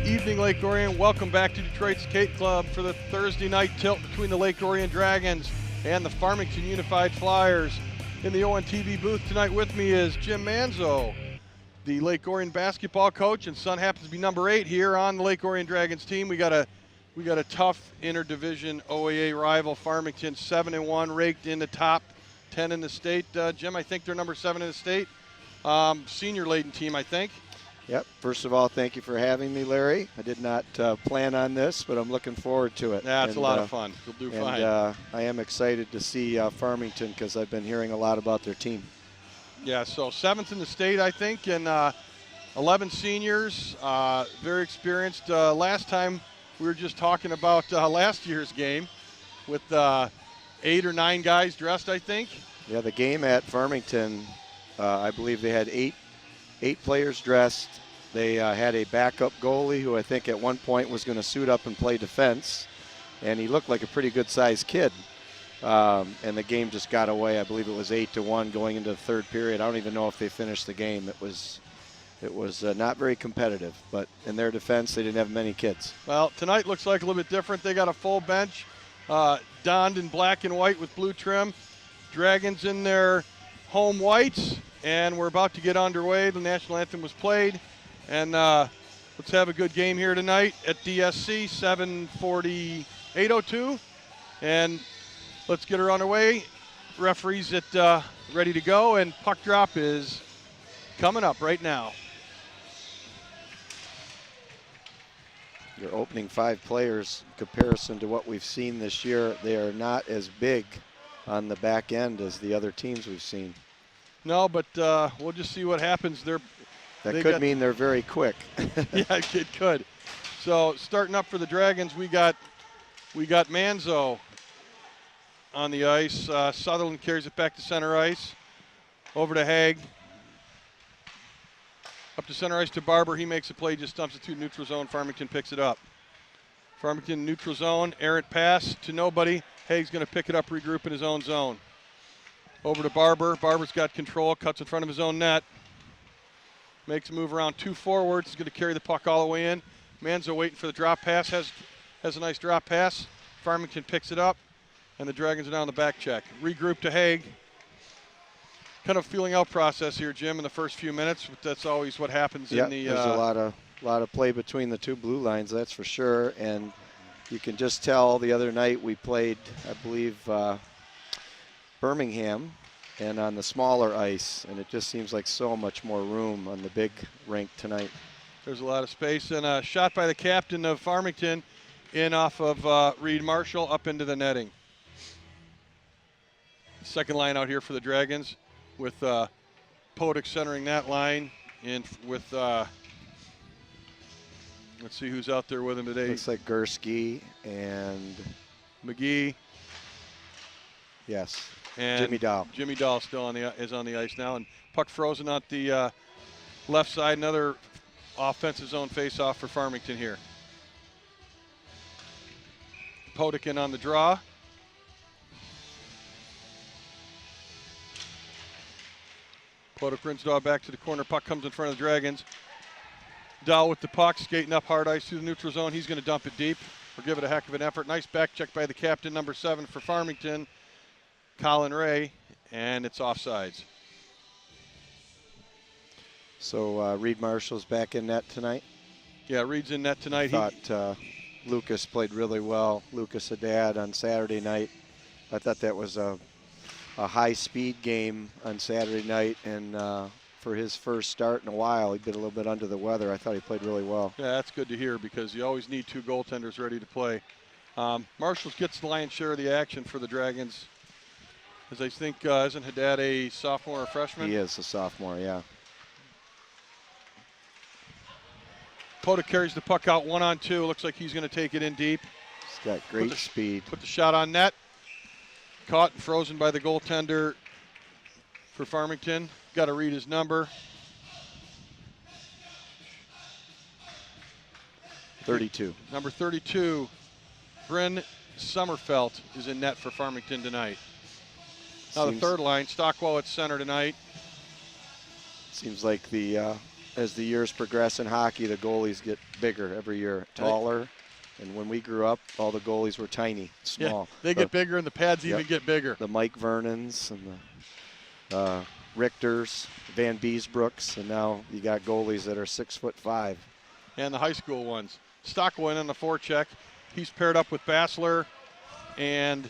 evening, Lake Orion. Welcome back to Detroit's Skate Club for the Thursday night tilt between the Lake Orion Dragons and the Farmington Unified Flyers. In the ONTV booth tonight with me is Jim Manzo, the Lake Orion basketball coach, and son happens to be number 8 here on the Lake Orion Dragons team. We got a tough interdivision OAA rival, Farmington, 7-1, raked in the top 10 in the state. Jim, I think they're number 7 in the state. Senior-laden team, I think. Yep. First of all, thank you for having me, Larry. I did not plan on this, but I'm looking forward to it. Yeah, it's a lot of fun. You'll do fine. I am excited to see Farmington because I've been hearing a lot about their team. Yeah, so 7th in the state, I think, and 11 seniors, very experienced. Last time we were just talking about last year's game with 8 or 9 guys dressed, I think. Yeah, the game at Farmington, I believe they had 8 players dressed. They had a backup goalie who I think at one point was going to suit up and play defense, and he looked like a pretty good-sized kid. And the game just got away. I believe it was 8-1 going into the third period. I don't even know if they finished the game. It was not very competitive, but in their defense, they didn't have many kids. Well, tonight looks like a little bit different. They got a full bench, donned in black and white with blue trim. Dragons in their home whites. And we're about to get underway. The national anthem was played. And let's have a good game here tonight at DSC, 7:48:02. And let's get her underway. Referees ready to go, and puck drop is coming up right now. Your opening 5 players, in comparison to what we've seen this year, they are not as big on the back end as the other teams we've seen. No, but we'll just see what happens. That could mean they're very quick. Yeah, it could. So starting up for the Dragons, we got Manzo on the ice. Sutherland carries it back to center ice. Over to Haig. Up to center ice to Barber. He makes a play, just dumps it to neutral zone. Farmington picks it up. Farmington neutral zone. Errant pass to nobody. Haig's going to pick it up, regroup in his own zone. Over to Barber. Barber's got control, cuts in front of his own net. Makes a move around 2 forwards. He's going to carry the puck all the way in. Manzo waiting for the drop pass. Has a nice drop pass. Farmington picks it up, and the Dragons are down the back check. Regroup to Haig. Kind of feeling out process here, Jim, in the first few minutes. But that's always what happens in the. There's a lot of play between the 2 blue lines, that's for sure. And you can just tell the other night we played, I believe, Birmingham, and on the smaller ice, and it just seems like so much more room on the big rink tonight. There's a lot of space, and a shot by the captain of Farmington in off of Reed Marshall up into the netting. Second line out here for the Dragons with Podek centering that line, and with let's see who's out there with him today. Looks like Gursky and McGee. Yes. And Jimmy Dahl. Jimmy Dahl still is on the ice now, and puck frozen out the left side. Another offensive zone face-off for Farmington here. Podek in on the draw. Podek Rinsdahl back to the corner. Puck comes in front of the Dragons. Dahl with the puck, skating up hard ice through the neutral zone. He's going to dump it deep or give it a heck of an effort. Nice back check by the captain, number 7 for Farmington, Colin Ray, and it's offsides. So Reed Marshall's back in net tonight? Yeah, Reed's in net tonight. I thought Lucas played really well. Lucas Haddad on Saturday night. I thought that was a high-speed game on Saturday night, and for his first start in a while, he'd been a little bit under the weather. I thought he played really well. Yeah, that's good to hear because you always need 2 goaltenders ready to play. Marshall gets the lion's share of the action for the Dragons. As I think, isn't Haddad a sophomore or freshman? He is a sophomore, yeah. Podek carries the puck out 1-on-2. Looks like he's going to take it in deep. He's got great speed. Put the shot on net. Caught and frozen by the goaltender for Farmington. Got to read his number. 32. Number 32, Bryn Sommerfelt is in net for Farmington tonight. Now the third line, Stockwell at center tonight. Seems like the as the years progress in hockey, the goalies get bigger every year, taller. And when we grew up, all the goalies were tiny, small. Yeah, they get bigger, and the pads even get bigger. The Mike Vernons and the Richters, Van Beesbrooks, and now you got goalies that are 6'5". And the high school ones. Stockwell on the forecheck. He's paired up with Bassler and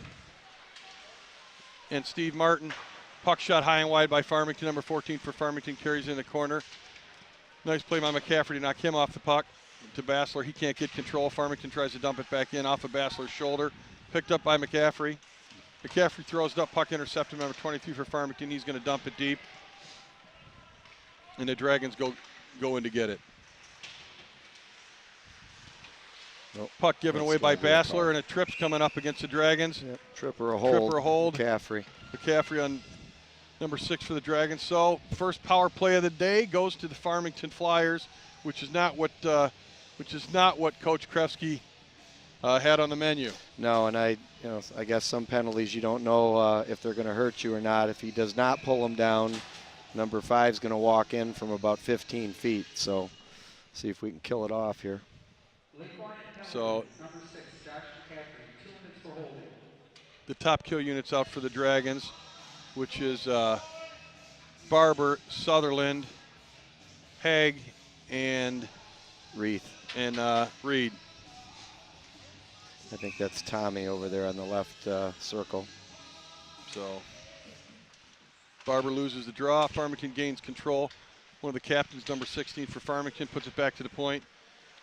Steve Martin. Puck shot high and wide by Farmington. Number 14 for Farmington carries in the corner. Nice play by McCaffrey to knock him off the puck to Bassler. He can't get control. Farmington tries to dump it back in off of Bassler's shoulder. Picked up by McCaffrey. McCaffrey throws it up. Puck intercepted. Number 23 for Farmington. He's going to dump it deep. And the Dragons go in to get it. Nope. Puck given away by Bassler, and a trip's coming up against the Dragons. Yep. Trip or a hold. McCaffrey on number 6 for the Dragons. So first power play of the day goes to the Farmington Flyers, which is not what Coach Krefsky had on the menu. No, and I guess some penalties you don't know if they're going to hurt you or not. If he does not pull them down, number 5 is going to walk in from about 15 feet. So see if we can kill it off here. So the top kill units out for the Dragons, which is Barber, Sutherland, Haig, and Reed. Reed. I think that's Tommy over there on the left circle. So Barber loses the draw. Farmington gains control. One of the captains, number 16 for Farmington, puts it back to the point.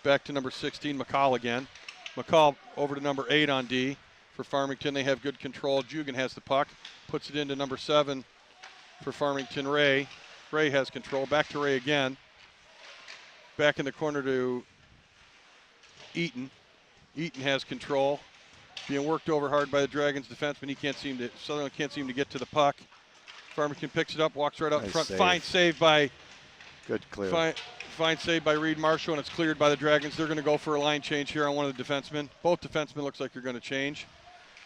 Back to number 16, McCall again. McCall over to number 8 on D for Farmington. They have good control. Jugan has the puck. Puts it into number 7 for Farmington, Ray. Ray has control. Back to Ray again. Back in the corner to Eaton. Eaton has control. Being worked over hard by the Dragons defenseman. Sutherland can't seem to get to the puck. Farmington picks it up, walks right out in front. Fine save by Fine save by Reed Marshall, and it's cleared by the Dragons. They're going to go for a line change here on one of the defensemen. Both defensemen looks like they're going to change.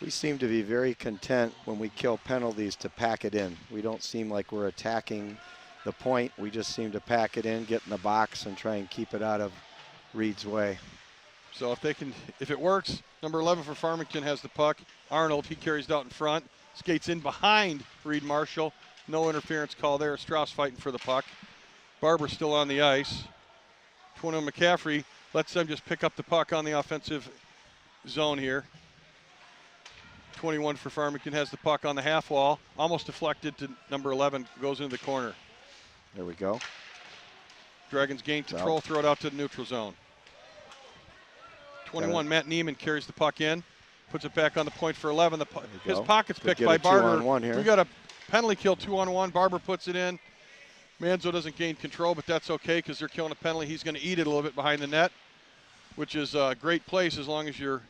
We seem to be very content when we kill penalties to pack it in. We don't seem like we're attacking the point. We just seem to pack it in, get in the box, and try and keep it out of Reed's way. So if it works, number 11 for Farmington has the puck. Arnold, he carries it out in front, skates in behind Reed Marshall. No interference call there. Strauss fighting for the puck. Barber still on the ice. 21 McCaffrey lets them just pick up the puck on the offensive zone here. 21 for Farmington has the puck on the half wall. Almost deflected to number 11. Goes into the corner. There we go. Dragons gain control. Throw it out to the neutral zone. 21, Matt Neiman carries the puck in. Puts it back on the point for 11. His pocket's picked by Barber. We got a penalty kill 2-on-1. Barber puts it in. Manzo doesn't gain control, but that's okay because they're killing a penalty. He's going to eat it a little bit behind the net, which is a great place as long as you're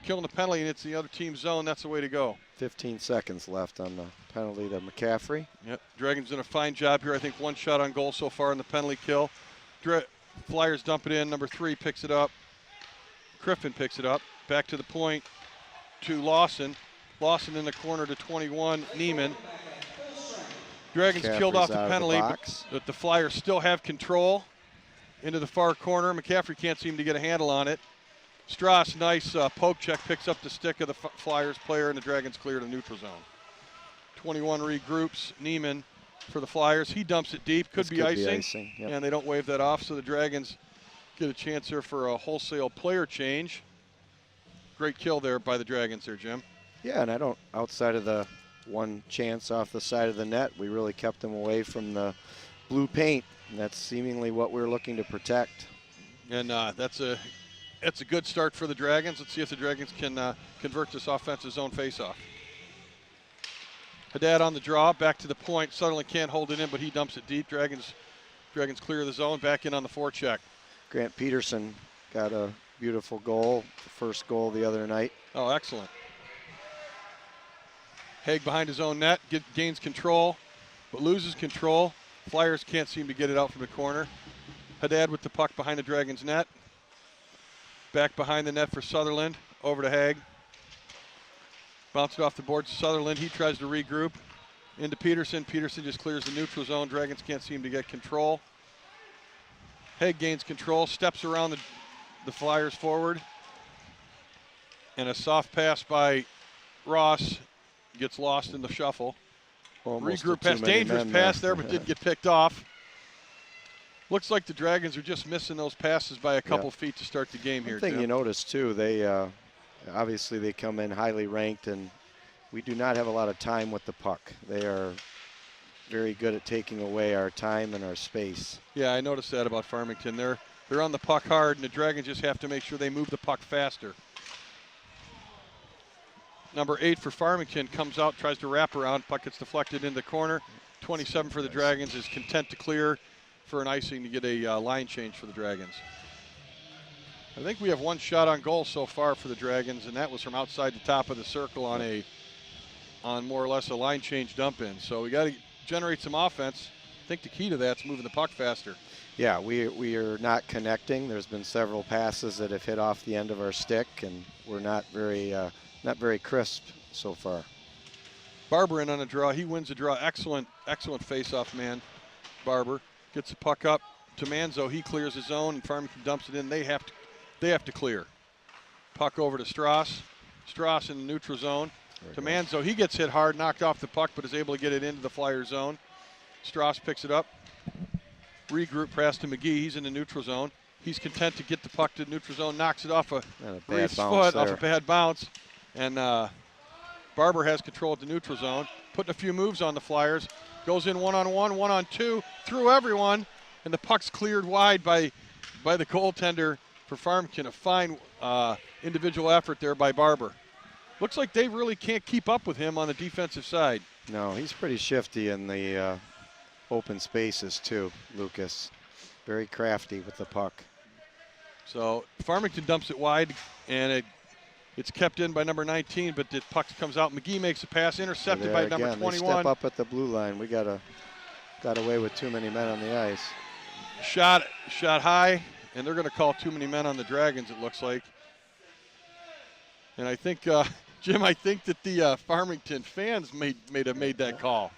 killing the penalty and it's the other team's zone. That's the way to go. 15 seconds left on the penalty to McCaffrey. Yep, Dragons done a fine job here. I think 1 shot on goal so far in the penalty kill. Flyers dump it in. Number 3 picks it up. Griffin picks it up. Back to the point to Lawson. Lawson in the corner to 21, Neiman. Dragons killed off the penalty, but the Flyers still have control into the far corner. McCaffrey can't seem to get a handle on it. Strauss, nice poke check, picks up the stick of the Flyers player, and the Dragons clear to neutral zone. 21 regroups. Neiman for the Flyers. He dumps it deep. Could be icing. Yep. And they don't wave that off, so the Dragons get a chance here for a wholesale player change. Great kill there by the Dragons there, Jim. Yeah, and outside of the one chance off the side of the net, we really kept them away from the blue paint, and that's seemingly what we're looking to protect. And that's a good start for the Dragons. Let's see if the Dragons can convert this offensive zone faceoff. Haddad on the draw, back to the point. Sutherland can't hold it in, but he dumps it deep. Dragons clear the zone, back in on the forecheck. Grant Peterson got a beautiful goal, the first goal the other night. Oh, excellent. Haig behind his own net, gains control, but loses control. Flyers can't seem to get it out from the corner. Haddad with the puck behind the Dragons' net. Back behind the net for Sutherland, over to Haig. Bounced off the boards to Sutherland. He tries to regroup. Into Peterson. Peterson just clears the neutral zone. Dragons can't seem to get control. Haig gains control, steps around the Flyers forward. And a soft pass by Ross gets lost in the shuffle. Almost Regroup pass, dangerous pass there, but did get picked off. Looks like the Dragons are just missing those passes by a couple feet to start the game here. One thing Jim. you notice too, they obviously they come in highly ranked, and we do not have a lot of time with the puck. They are very good at taking away our time and our space. Yeah, I noticed that about Farmington. They're on the puck hard, and the Dragons just have to make sure they move the puck faster. Number 8 for Farmington comes out, tries to wrap around. Puck gets deflected in the corner. 27 for the Dragons is content to clear for an icing to get a line change for the Dragons. I think we have one shot on goal so far for the Dragons, and that was from outside the top of the circle on more or less a line change dump in. So we got to generate some offense. I think the key to that is moving the puck faster. Yeah, we are not connecting. There's been several passes that have hit off the end of our stick, and we're not very crisp so far. Barber in on a draw. He wins the draw. Excellent face-off man. Barber gets the puck up to Manzo. He clears his own, and Farmington dumps it in. They have to clear. Puck over to Strauss. Strauss in the neutral zone to Manzo. He gets hit hard, knocked off the puck, but is able to get it into the Flyer zone. Strauss picks it up. Regroup pass to McGee. He's in the neutral zone. He's content to get the puck to the neutral zone, knocks it off Reeves' foot, off a bad bounce. And Barber has control at the neutral zone, putting a few moves on the Flyers. Goes in one-on-one, one-on-two, through everyone, and the puck's cleared wide by the goaltender for Farmington. A fine individual effort there by Barber. Looks like they really can't keep up with him on the defensive side. No, he's pretty shifty in the open spaces too, Lucas. Very crafty with the puck. So Farmington dumps it wide, and it's kept in by number 19, but the puck comes out. McGee makes a pass, intercepted by number 21. They step up at the blue line. We got away with too many men on the ice. Shot high, and they're going to call too many men on the Dragons, it looks like. And I think, Jim, I think that the Farmington fans may have made that call.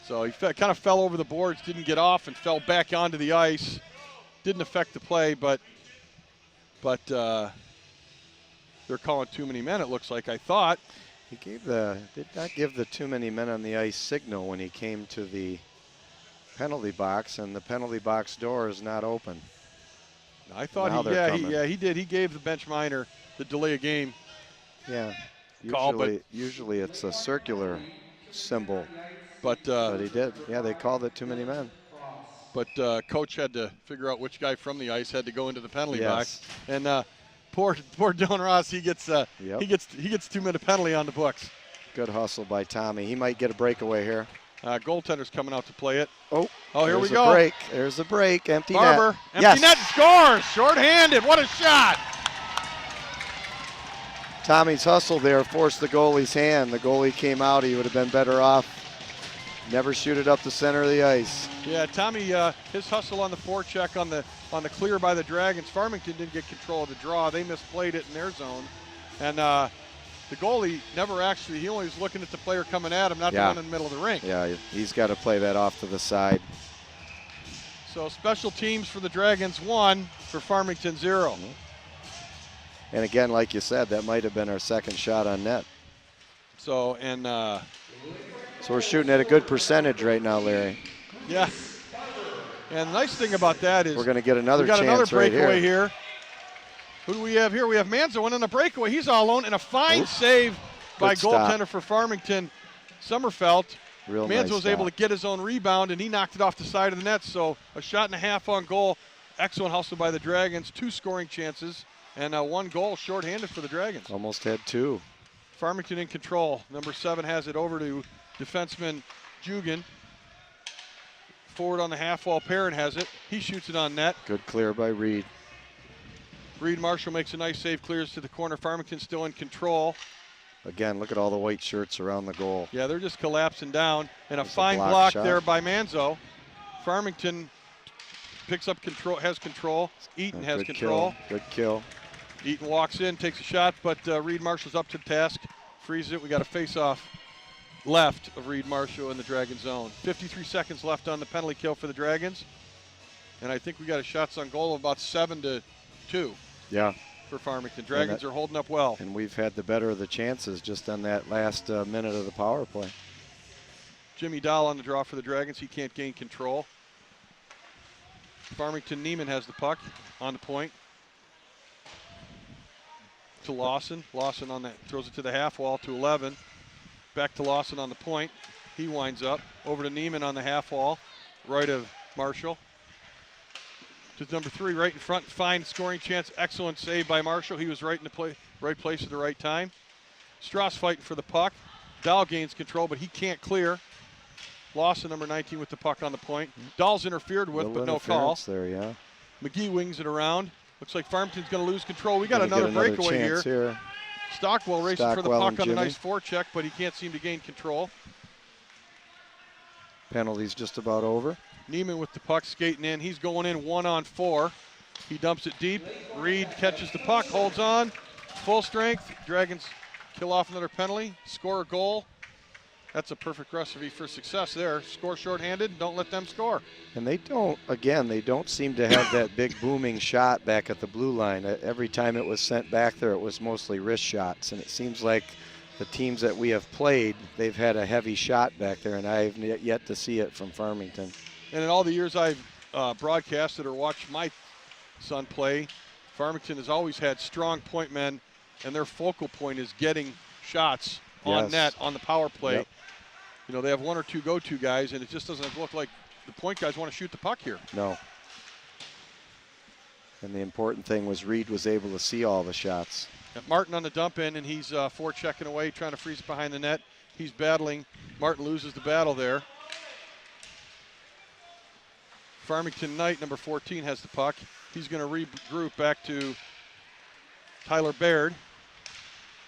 So he kind of fell over the boards, didn't get off, and fell back onto the ice. Didn't affect the play, but they're calling too many men, it looks like. I thought he did not give the too many men on the ice signal when he came to the penalty box, and the penalty box door is not open. I thought he did. He gave the bench minor the delay of game. Yeah. Usually it's a circular symbol. But he did. Yeah, they called it too many men. But coach had to figure out which guy from the ice had to go into the penalty box. And poor Dylan Ross, he gets 2-minute penalty on the books. Good hustle by Tommy. He might get a breakaway here. Goaltender's coming out to play it. Oh, here we go. There's a break. Empty Barber, net. Empty net scores. Short-handed. What a shot. Tommy's hustle there forced the goalie's hand. The goalie came out. He would have been better off. Never shoot it up the center of the ice. Yeah, Tommy, his hustle on the forecheck on the clear by the Dragons. Farmington didn't get control of the draw. They misplayed it in their zone. And the goalie he only was looking at the player coming at him, not the one in the middle of the rink. Yeah, he's got to play that off to the side. So special teams for the Dragons 1, for Farmington 0. Mm-hmm. And again, like you said, that might have been our second shot on net. So we're shooting at a good percentage right now, Larry. Yeah. And the nice thing about that is we're going to get another chance another breakaway right here. Who do we have here? We have Manzo in on a breakaway. He's all alone, and a fine save by goaltender for Farmington, Sommerfeld. Manzo was able to get his own rebound, and he knocked it off the side of the net. So a shot and a half on goal. Excellent hustle by the Dragons. 2 scoring chances, and 1 goal shorthanded for the Dragons. Almost had 2. Farmington in control. Number 7 has it over to defenseman Jugan. Forward on the half wall, Perrin has it. He shoots it on net. Good clear by Reed. Reed Marshall makes a nice save, clears to the corner. Farmington still in control. Again, look at all the white shirts around the goal. Yeah, they're just collapsing down. And a fine block there by Manzo. Farmington picks up control, has control. Eaton has control. Good kill. Eaton walks in, takes a shot, but Reed Marshall's up to the task. Freezes it. We got a face-off left of Reed Marshall in the Dragon zone. 53 seconds left on the penalty kill for the Dragons. And I think we got a shots on goal of about 7-2 Yeah. for Farmington. Dragons are holding up well. And we've had the better of the chances just on that last minute of the power play. Jimmy Dahl on the draw for the Dragons. He can't gain control. Farmington Neiman has the puck on the point. To Lawson. Lawson on that throws it to the half wall to 11. Back to Lawson on the point. He winds up. Over to Neiman on the half wall. Right of Marshall. To number 3 right in front. Fine scoring chance. Excellent save by Marshall. He was right in the right place at the right time. Strauss fighting for the puck. Dahl gains control, but he can't clear. Lawson, number 19, with the puck on the point. Dahl's interfered with, but no call. There, yeah. McGee wings it around. Looks like Farmington's going to lose control. We got another breakaway here. Stockwell races for the puck on a nice forecheck, but he can't seem to gain control. Penalty's just about over. Neiman with the puck skating in. He's going in 1-on-4. He dumps it deep. Reed catches the puck, holds on. Full strength. Dragons kill off another penalty, score a goal. That's a perfect recipe for success there. Score shorthanded, don't let them score. And they don't seem to have that big booming shot back at the blue line. Every time it was sent back there, it was mostly wrist shots. And it seems like the teams that we have played, they've had a heavy shot back there, and I've yet to see it from Farmington. And in all the years I've broadcasted or watched my son play, Farmington has always had strong point men, and their focal point is getting shots on net on the power play. Yep. You know, they have one or two go-to guys, and it just doesn't look like the point guys want to shoot the puck here. No. And the important thing was Reed was able to see all the shots. Martin on the dump in, and he's forechecking away, trying to freeze it behind the net. He's battling. Martin loses the battle there. Farmington Knight, number 14, has the puck. He's going to regroup back to Tyler Baird.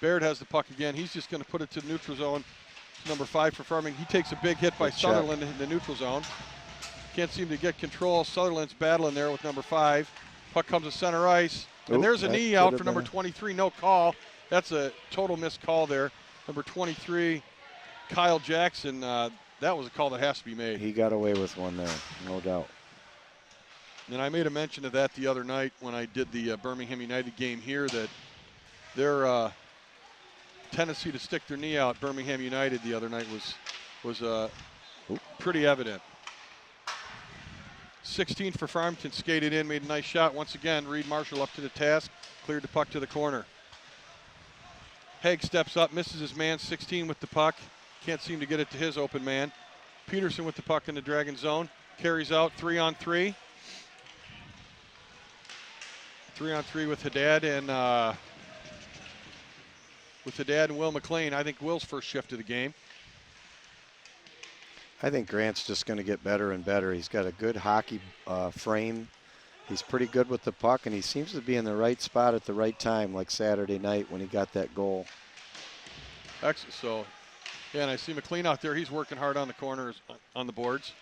Baird has the puck again. He's just going to put it to the neutral zone. Number 5 for Farmington. He takes a big hit by Sutherland in the neutral zone. Can't seem to get control. Sutherland's battling there with number 5. Puck comes to center ice. And there's a knee out for number 23. No call. That's a total missed call there. Number 23, Kyle Jackson. That was a call that has to be made. He got away with one there, no doubt. And I made a mention of that the other night when I did the Birmingham United game here, that their tendency to stick their knee out, Birmingham United, the other night was pretty evident. 16 for Farmington, skated in, made a nice shot. Once again, Reed Marshall up to the task, cleared the puck to the corner. Haig steps up, misses his man, 16 with the puck. Can't seem to get it to his open man. Peterson with the puck in the Dragon zone. Carries out 3-on-3. 3-on-3 with Haddad and Will McLean. I think Will's first shift of the game. I think Grant's just going to get better and better. He's got a good hockey frame. He's pretty good with the puck, and he seems to be in the right spot at the right time, like Saturday night when he got that goal. Excellent. So, yeah, and I see McLean out there. He's working hard on the corners, on the boards.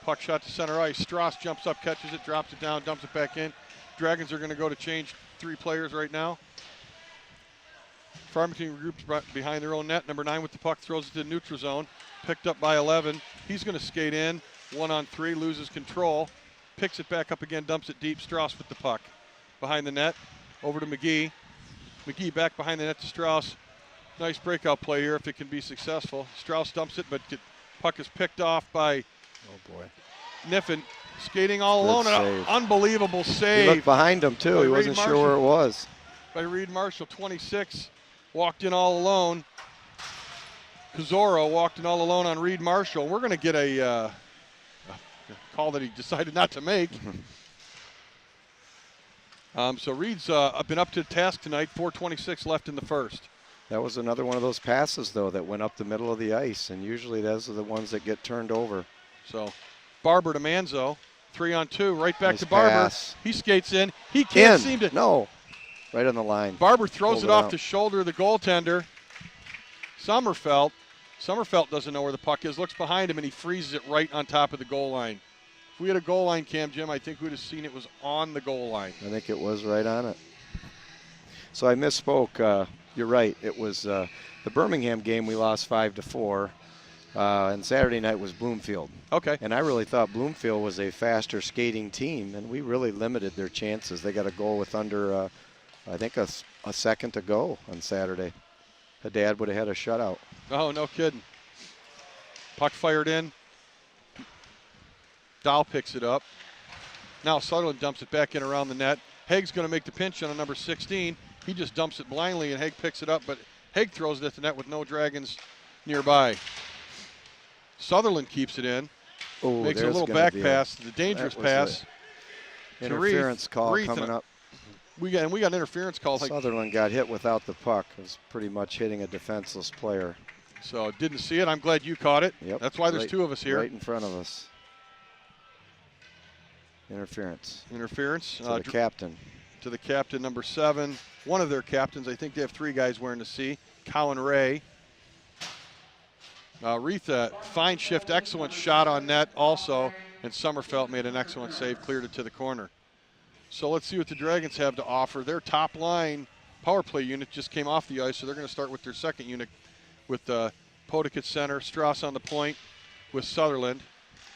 Puck shot to center ice. Strauss jumps up, catches it, drops it down, dumps it back in. Dragons are going to go to change 3 players right now. Farmington groups behind their own net. Number 9 with the puck throws it to the neutral zone. Picked up by 11. He's going to skate in. 1-on-3, loses control. Picks it back up again, dumps it deep. Strauss with the puck. Behind the net, over to McGee. McGee back behind the net to Strauss. Nice breakout play here if it can be successful. Strauss dumps it, but puck is picked off by Niffen. Skating all alone. An unbelievable save. He looked behind him, too. He wasn't sure where it was. By Reed Marshall, 26. Walked in all alone. Pizzoro walked in all alone on Reed Marshall. We're going to get a call that he decided not to make. So Reed's been up to the task tonight. 4:26 left in the first. That was another one of those passes, though, that went up the middle of the ice, and usually those are the ones that get turned over. So Barber to Manzo. 3-on-2, right back nice to Barber. Pass. He skates in. He can't seem to. No. Right on the line. Barber throws it off the shoulder of the goaltender. Sommerfeld doesn't know where the puck is, looks behind him, and he freezes it right on top of the goal line. If we had a goal line cam, Jim, I think we'd have seen it was on the goal line. I think it was right on it. So I misspoke. You're right. It was the Birmingham game we lost 5-4. And Saturday night was Bloomfield. Okay. And I really thought Bloomfield was a faster skating team, and we really limited their chances. They got a goal with under, I think, a second to go on Saturday. Haddad would have had a shutout. Oh, no kidding. Puck fired in. Dahl picks it up. Now Sutherland dumps it back in around the net. Haig's going to make the pinch on a number 16. He just dumps it blindly, and Haig picks it up, but Haig throws it at the net with no Dragons nearby. Sutherland keeps it in. Oh, makes a little back pass, the dangerous pass. Interference call Reith coming up. We got an interference call. Sutherland got hit without the puck. It was pretty much hitting a defenseless player. So didn't see it. I'm glad you caught it. Yep. That's why there's two of us here. Right in front of us. Interference. Interference. To the captain. To the captain, number 7. One of their captains. I think they have 3 guys wearing the C. Colin Ray. Reith, fine shift, excellent shot on net also. And Sommerfeld made an excellent save, cleared it to the corner. So let's see what the Dragons have to offer. Their top line power play unit just came off the ice, so they're going to start with their second unit with Podek at center, Strauss on the point with Sutherland.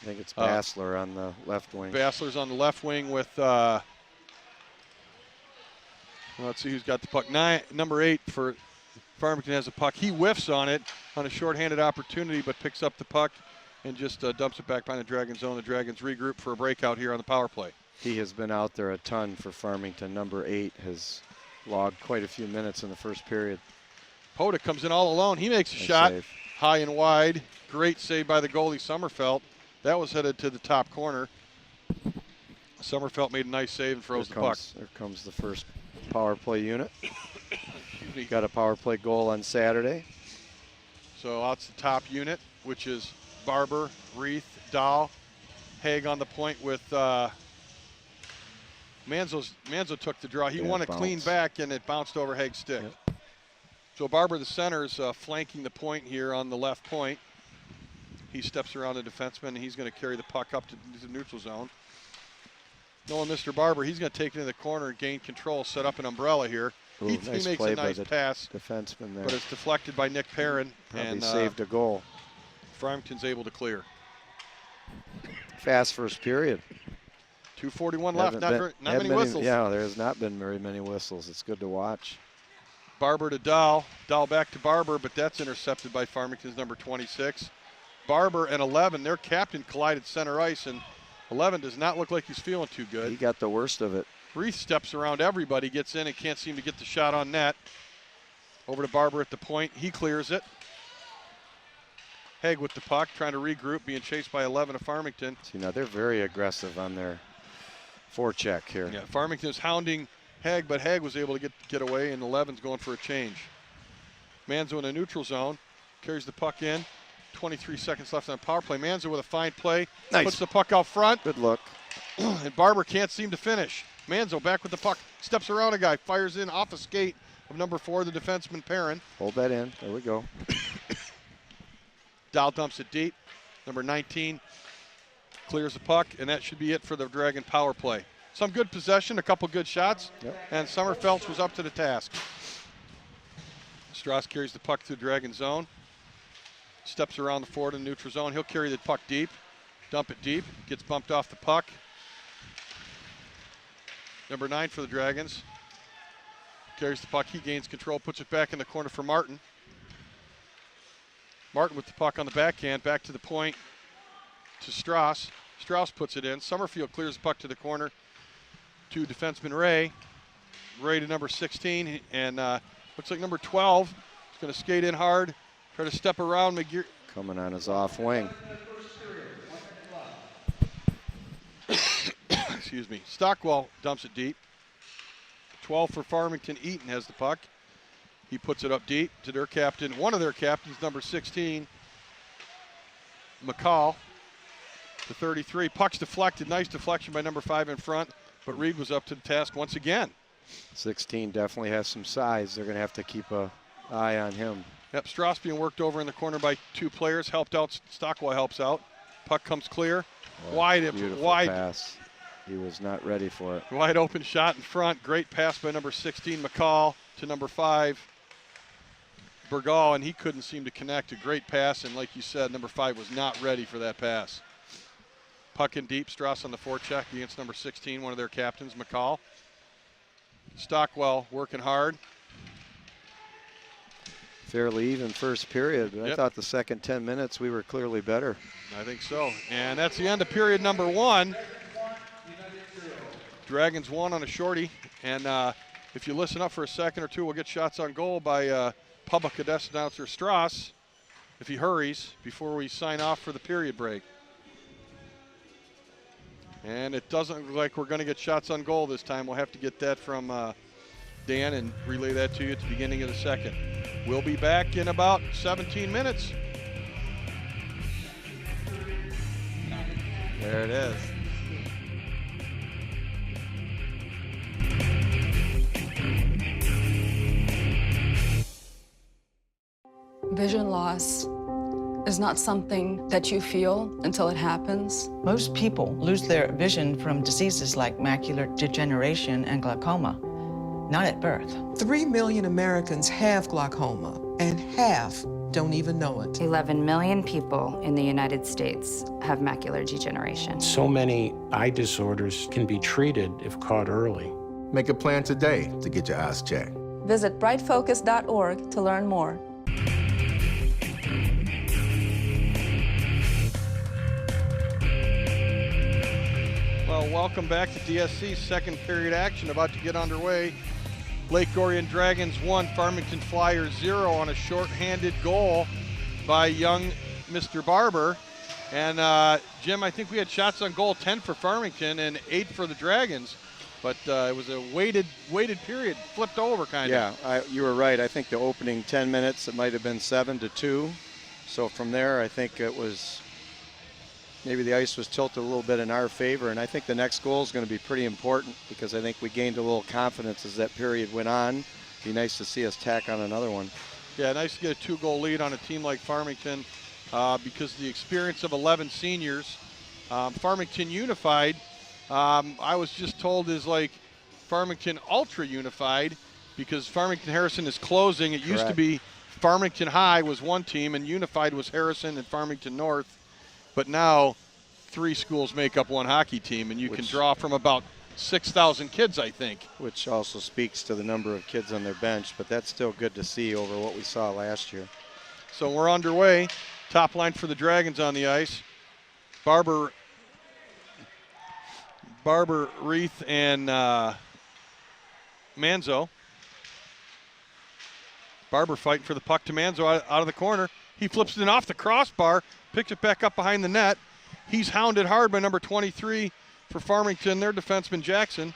I think it's Bassler on the left wing. Bassler's on the left wing with, let's see who's got the puck. Number 8 for Farmington has a puck. He whiffs on it on a shorthanded opportunity, but picks up the puck and just dumps it back behind the Dragons zone. The Dragons regroup for a breakout here on the power play. He has been out there a ton for Farmington. Number 8 has logged quite a few minutes in the first period. Podek comes in all alone. He makes a shot high and wide. Great save by the goalie, Sommerfeld. That was headed to the top corner. Sommerfeld made a nice save and froze the puck. There comes the first power play unit. Got a power play goal on Saturday. So that's the top unit, which is Barber, Reith, Dahl, Haig on the point with Manzo took the draw. He won a clean back, and it bounced over Haig's stick. Yep. So Barber, the center, is flanking the point here on the left point. He steps around the defenseman, and he's going to carry the puck up to the neutral zone. Knowing Mr. Barber, he's going to take it into the corner, gain control, set up an umbrella here. Ooh, he makes a nice pass, defenseman there. but it's deflected by Nick Perrin. Probably saved a goal. Farmington's able to clear. Fast first period. 2:41 left, not many whistles. Yeah, there has not been very many whistles. It's good to watch. Barber to Dahl. Dahl back to Barber, but that's intercepted by Farmington's number 26. Barber and 11, their captain collided center ice, and 11 does not look like he's feeling too good. He got the worst of it. Reith steps around everybody, gets in and can't seem to get the shot on net. Over to Barber at the point. He clears it. Haig with the puck, trying to regroup, being chased by 11 of Farmington. See, now they're very aggressive on their forecheck here. Yeah, Farmington is hounding Haig, but Haig was able to get away, and 11's going for a change. Manzo in a neutral zone, carries the puck in. 23 seconds left on power play. Manzo with a fine play, puts the puck out front. Good look. And Barber can't seem to finish. Manzo back with the puck, steps around a guy, fires in off a skate of number 4, the defenseman Perrin. Hold that in. There we go. Dahl dumps it deep. Number 19 clears the puck, and that should be it for the Dragon power play. Some good possession, a couple good shots, and Sommerfeld was up to the task. Strauss carries the puck through Dragon zone, steps around the forward in the neutral zone. He'll carry the puck deep, dump it deep, gets bumped off the puck. Number 9 for the Dragons carries the puck. He gains control, puts it back in the corner for Martin. Martin with the puck on the backhand, back to the point to Strauss. Strauss puts it in. Summerfield clears the puck to the corner to defenseman Ray. Ray to number 16, and looks like number 12 is going to skate in hard, try to step around McGear. Coming on his off wing. Excuse me. Stockwell dumps it deep. 12 for Farmington. Eaton has the puck. He puts it up deep to their captain. One of their captains, number 16, McCall, to 33. Puck's deflected. Nice deflection by number 5 in front, but Reed was up to the task once again. 16 definitely has some size. They're going to have to keep an eye on him. Yep, Strauss being worked over in the corner by 2 players. Helped out. Stockwell helps out. Puck comes clear. Wide pass. He was not ready for it. Wide open shot in front. Great pass by number 16, McCall, to number 5, Bergal, and he couldn't seem to connect. A great pass, and like you said, number 5 was not ready for that pass. Puck in deep, Strauss on the forecheck against number 16, one of their captains, McCall. Stockwell working hard. Fairly even first period, but Yep. I thought the second 10 minutes we were clearly better. I think so. And that's the end of period number 1. Dragons won on a shorty. And if you listen up for a second or two, we'll get shots on goal by public address announcer Strauss if he hurries before we sign off for the period break. And it doesn't look like we're going to get shots on goal this time. We'll have to get that from Dan and relay that to you at the beginning of the second. We'll be back in about 17 minutes. There it is. Vision loss is not something that you feel until it happens. Most people lose their vision from diseases like macular degeneration and glaucoma, not at birth. 3 million Americans have glaucoma, and half don't even know it. 11 million people in the United States have macular degeneration. So many eye disorders can be treated if caught early. Make a plan today to get your eyes checked. Visit brightfocus.org to learn more. Well, welcome back to DSC's second period action about to get underway. Lake Orion Dragons 1, Farmington Flyers 0 on a short-handed goal by young Mr. Barber. And Jim, I think we had shots on goal 10 for Farmington and 8 for the Dragons. But it was a weighted period, flipped over kind of. Yeah, you were right. I think the opening 10 minutes, it might have been 7-2. So from there, I think it was maybe the ice was tilted a little bit in our favor, and I think the next goal is going to be pretty important because I think we gained a little confidence as that period went on. Be nice to see us tack on another one. Yeah, nice to get a 2-goal lead on a team like Farmington because the experience of 11 seniors. Farmington Unified, I was just told, is like Farmington Ultra Unified because Farmington Harrison is closing. It used to be Farmington High was one team and Unified was Harrison and Farmington North. But now 3 schools make up one hockey team, and you can draw from about 6,000 kids, I think. Which also speaks to the number of kids on their bench, but that's still good to see over what we saw last year. So we're underway. Top line for the Dragons on the ice. Barber, Reith, and Manzo. Barber fighting for the puck to Manzo out of the corner. He flips it in off the crossbar, picks it back up behind the net. He's hounded hard by number 23 for Farmington, their defenseman Jackson.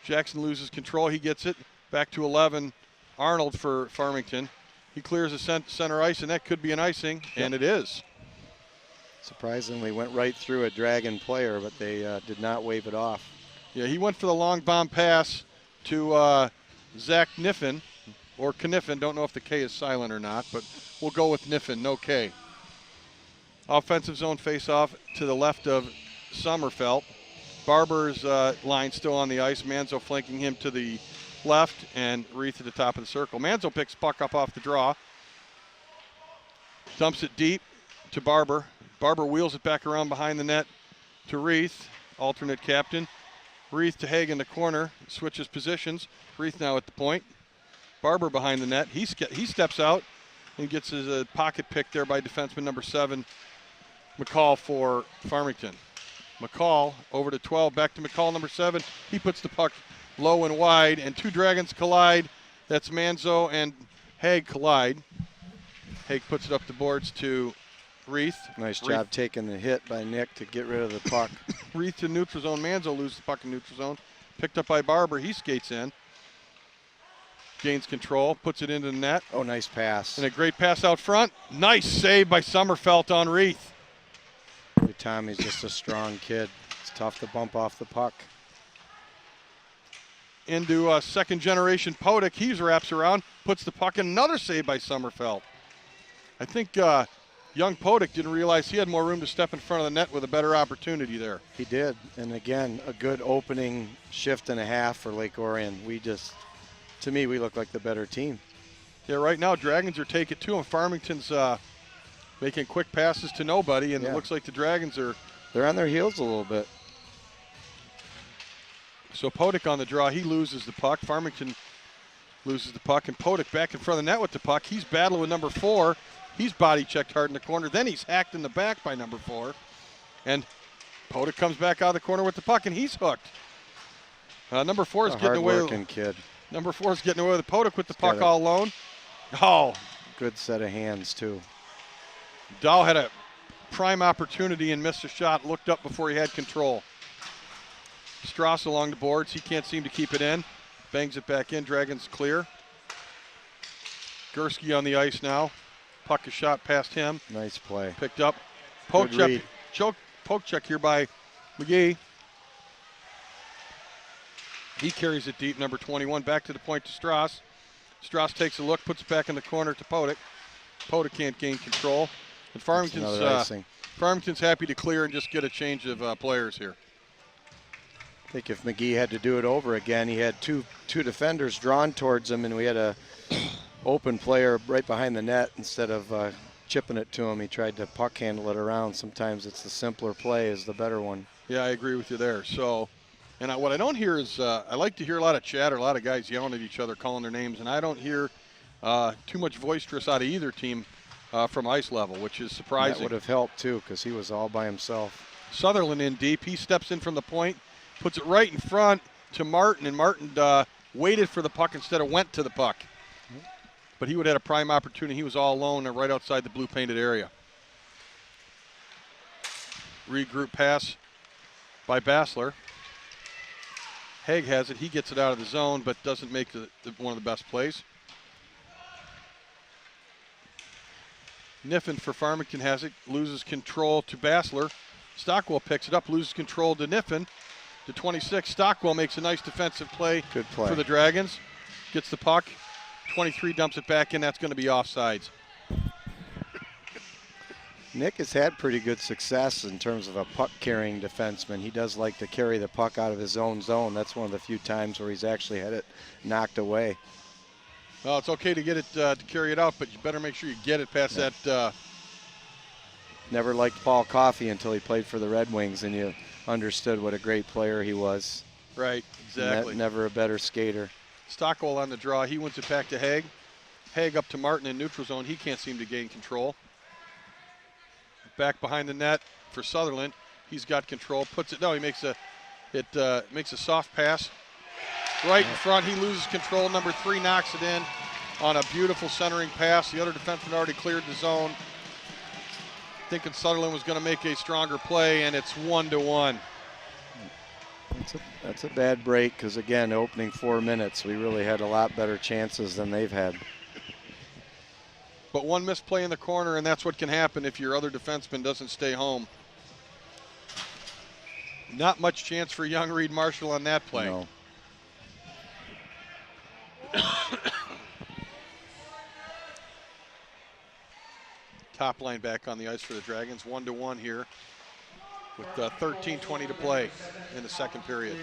Jackson loses control. He gets it back to 11. Arnold for Farmington. He clears the center ice, and that could be an icing, and it is. Surprisingly, went right through a Dragon player, but they did not wave it off. Yeah, he went for the long bomb pass to Zach Kniffen, or Kniffen. Don't know if the K is silent or not, but we'll go with Kniffen, no K. Offensive zone face-off to the left of Sommerfeld. Barber's line still on the ice. Manzo flanking him to the left, and Reith at the top of the circle. Manzo picks puck up off the draw. Dumps it deep to Barber. Barber wheels it back around behind the net to Reith, alternate captain. Reith to Haig in the corner, switches positions. Reith now at the point. Barber behind the net. He steps out and gets his pocket pick there by defenseman number 7, McCall for Farmington. McCall over to 12, back to McCall number 7. He puts the puck low and wide, and 2 Dragons collide. That's Manzo and Haig collide. Haig puts it up the boards to Reith. Nice job taking the hit by Nick to get rid of the puck. Reith to neutral zone. Manzo loses the puck in neutral zone. Picked up by Barber. He skates in. Gains control, puts it into the net. Oh, nice pass. And a great pass out front. Nice save by Sommerfeld on Reith. Tommy's just a strong kid. It's tough to bump off the puck. Into second generation Podick. He wraps around, puts the puck in. Another save by Sommerfeld. I think young Podick didn't realize he had more room to step in front of the net with a better opportunity there. He did. And again, a good opening shift and a half for Lake Orion. To me, we look like the better team. Yeah, right now Dragons are taking two, and Farmington's making quick passes to nobody, and it looks like the Dragons are. They're on their heels a little bit. So Podick on the draw, he loses the puck. Farmington loses the puck, and Podick back in front of the net with the puck. He's battling with number 4. He's body checked hard in the corner. Then he's hacked in the back by number 4. And Podick comes back out of the corner with the puck, and he's hooked. Number 4 is getting away. Hard-working kid. Number 4 is getting away with Podick with the puck all alone. Oh. Good set of hands, too. Dow had a prime opportunity and missed a shot, looked up before he had control. Strauss along the boards. He can't seem to keep it in. Bangs it back in. Dragons clear. Gursky on the ice now. Puck is shot past him. Nice play. Picked up. Poke check here by McGee. He carries it deep, number 21. Back to the point to Strauss. Strauss takes a look, puts it back in the corner to Podick. Podick can't gain control. And Farmington's happy to clear and just get a change of players here. I think if McGee had to do it over again, he had two defenders drawn towards him, and we had a open player right behind the net. Instead of chipping it to him, he tried to puck handle it around. Sometimes it's the simpler play is the better one. Yeah, I agree with you there. So, and what I don't hear is I like to hear a lot of chatter, a lot of guys yelling at each other, calling their names, and I don't hear too much boisterous out of either team from ice level, which is surprising. That would have helped, too, because he was all by himself. Sutherland in deep. He steps in from the point, puts it right in front to Martin, and Martin waited for the puck instead of went to the puck. But he would have had a prime opportunity. He was all alone and right outside the blue painted area. Regroup pass by Bassler. Haig has it. He gets it out of the zone, but doesn't make one of the best plays. Niffen for Farmington has it. Loses control to Bassler. Stockwell picks it up, loses control to Niffen. To 26, Stockwell makes a nice defensive play. Good play for the Dragons. Gets the puck. 23 dumps it back in. That's going to be offsides. Nick has had pretty good success in terms of a puck-carrying defenseman. He does like to carry the puck out of his own zone. That's one of the few times where he's actually had it knocked away. Well, it's okay to get it to carry it out, but you better make sure you get it past that. Never liked Paul Coffey until he played for the Red Wings, and you understood what a great player he was. Right, exactly. Never a better skater. Stockwell on the draw. He wins it back to Haig. Haig up to Martin in neutral zone. He can't seem to gain control. Back behind the net for Sutherland. He's got control. Puts it. No, he makes a soft pass right in front. He loses control. Number 3 knocks it in on a beautiful centering pass. The other defenseman already cleared the zone. Thinking Sutherland was going to make a stronger play, and it's 1-1. That's a bad break because, again, opening 4 minutes, we really had a lot better chances than they've had. But one missed play in the corner, and that's what can happen if your other defenseman doesn't stay home. Not much chance for young Reed Marshall on that play. No. Top line back on the ice for the Dragons. 1-1 here with 13:20 to play in the second period.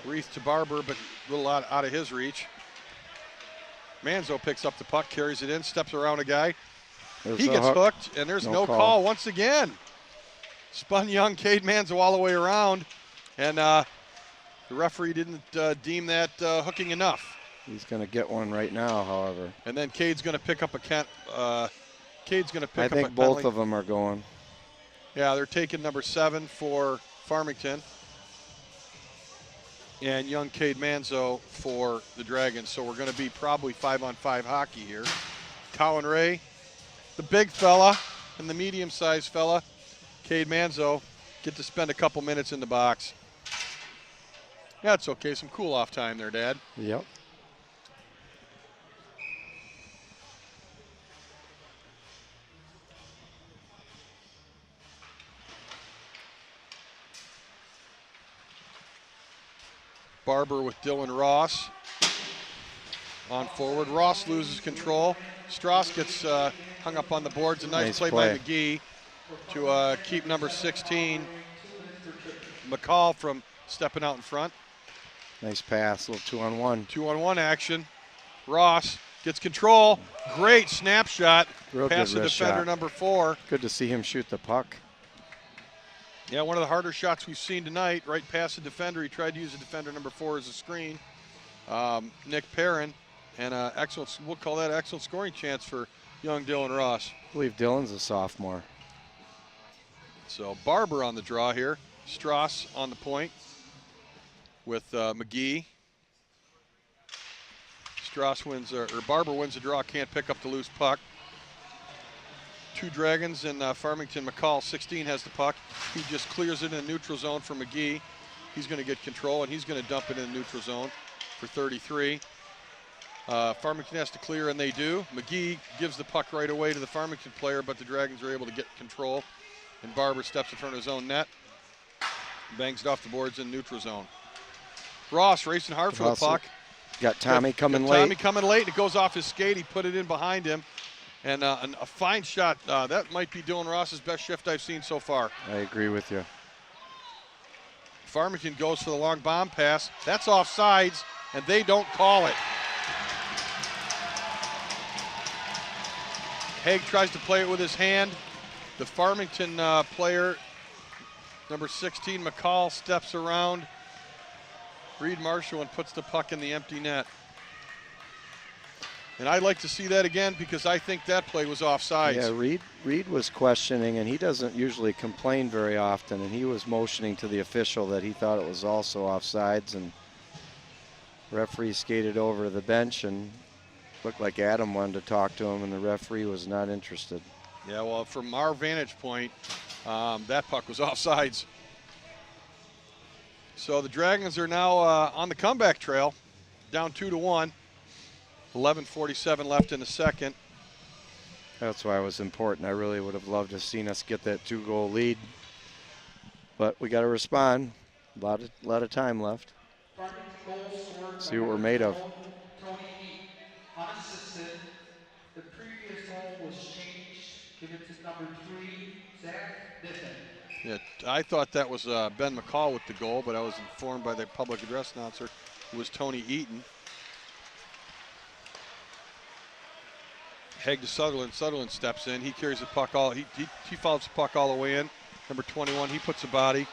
Reese to Barber, but a little out of his reach. Manzo picks up the puck, carries it in, steps around a guy. He gets hooked, and there's no call once again. Spun young Cade Manzo all the way around, and the referee didn't deem that hooking enough. He's going to get one right now, however. And then Cade's going to pick up a Cade's going to pick up a penalty. I think both of them are going. Yeah, they're taking number 7 for Farmington and young Cade Manzo for the Dragons. So we're going to be probably 5-on-5 hockey here. Colin Ray, the big fella and the medium-sized fella, Cade Manzo, get to spend a couple minutes in the box. Yeah, it's okay. Some cool-off time there, Dad. Yep. Barber with Dylan Ross on forward. Ross loses control. Strauss gets hung up on the boards. A nice play by McGee to keep number 16, McCall, from stepping out in front. Nice pass, a little 2-on-1. 2-on-1 action. Ross gets control. Great snapshot. Real Past good the wrist defender shot. number 4. Good to see him shoot the puck. Yeah, one of the harder shots we've seen tonight, right past the defender. He tried to use the defender number 4 as a screen. Nick Perrin, and excellent, we'll call that excellent scoring chance for young Dylan Ross. I believe Dylan's a sophomore. So Barber on the draw here. Strauss on the point with McGee. Strauss wins, or Barber wins the draw, can't pick up the loose puck. 2 Dragons and Farmington. McCall, 16, has the puck. He just clears it in the neutral zone for McGee. He's going to get control, and he's going to dump it in the neutral zone for 33. Farmington has to clear, and they do. McGee gives the puck right away to the Farmington player, but the Dragons are able to get control, and Barber steps in front of his own net. Bangs it off the boards in neutral zone. Ross racing hard for the puck. Got Tommy coming late. Tommy coming late. It goes off his skate. He put it in behind him. And a fine shot. That might be Dylan Ross's best shift I've seen so far. I agree with you. Farmington goes for the long bomb pass. That's offsides, and they don't call it. Haig tries to play it with his hand. The Farmington player, number 16, McCall, steps around Reed Marshall and puts the puck in the empty net. And I'd like to see that again because I think that play was offsides. Yeah, Reed was questioning, and he doesn't usually complain very often, and he was motioning to the official that he thought it was also offsides, and referee skated over to the bench and looked like Adam wanted to talk to him, and the referee was not interested. Yeah, well, from our vantage point, that puck was offsides. So the Dragons are now on the comeback trail, down 2-1. 11:47 left in the second. That's why it was important. I really would have loved to have seen us get that 2-goal lead, but we got to respond. A lot of time left. See what we're made of. Unassisted. The previous goal was changed. Given to number 3, Zach Niffen. Yeah, I thought that was Ben McCall with the goal, but I was informed by the public address announcer it was Tony Eaton. Haig to Sutherland. Sutherland steps in. He carries the puck all. He follows the puck all the way in. Number 21. He puts a body.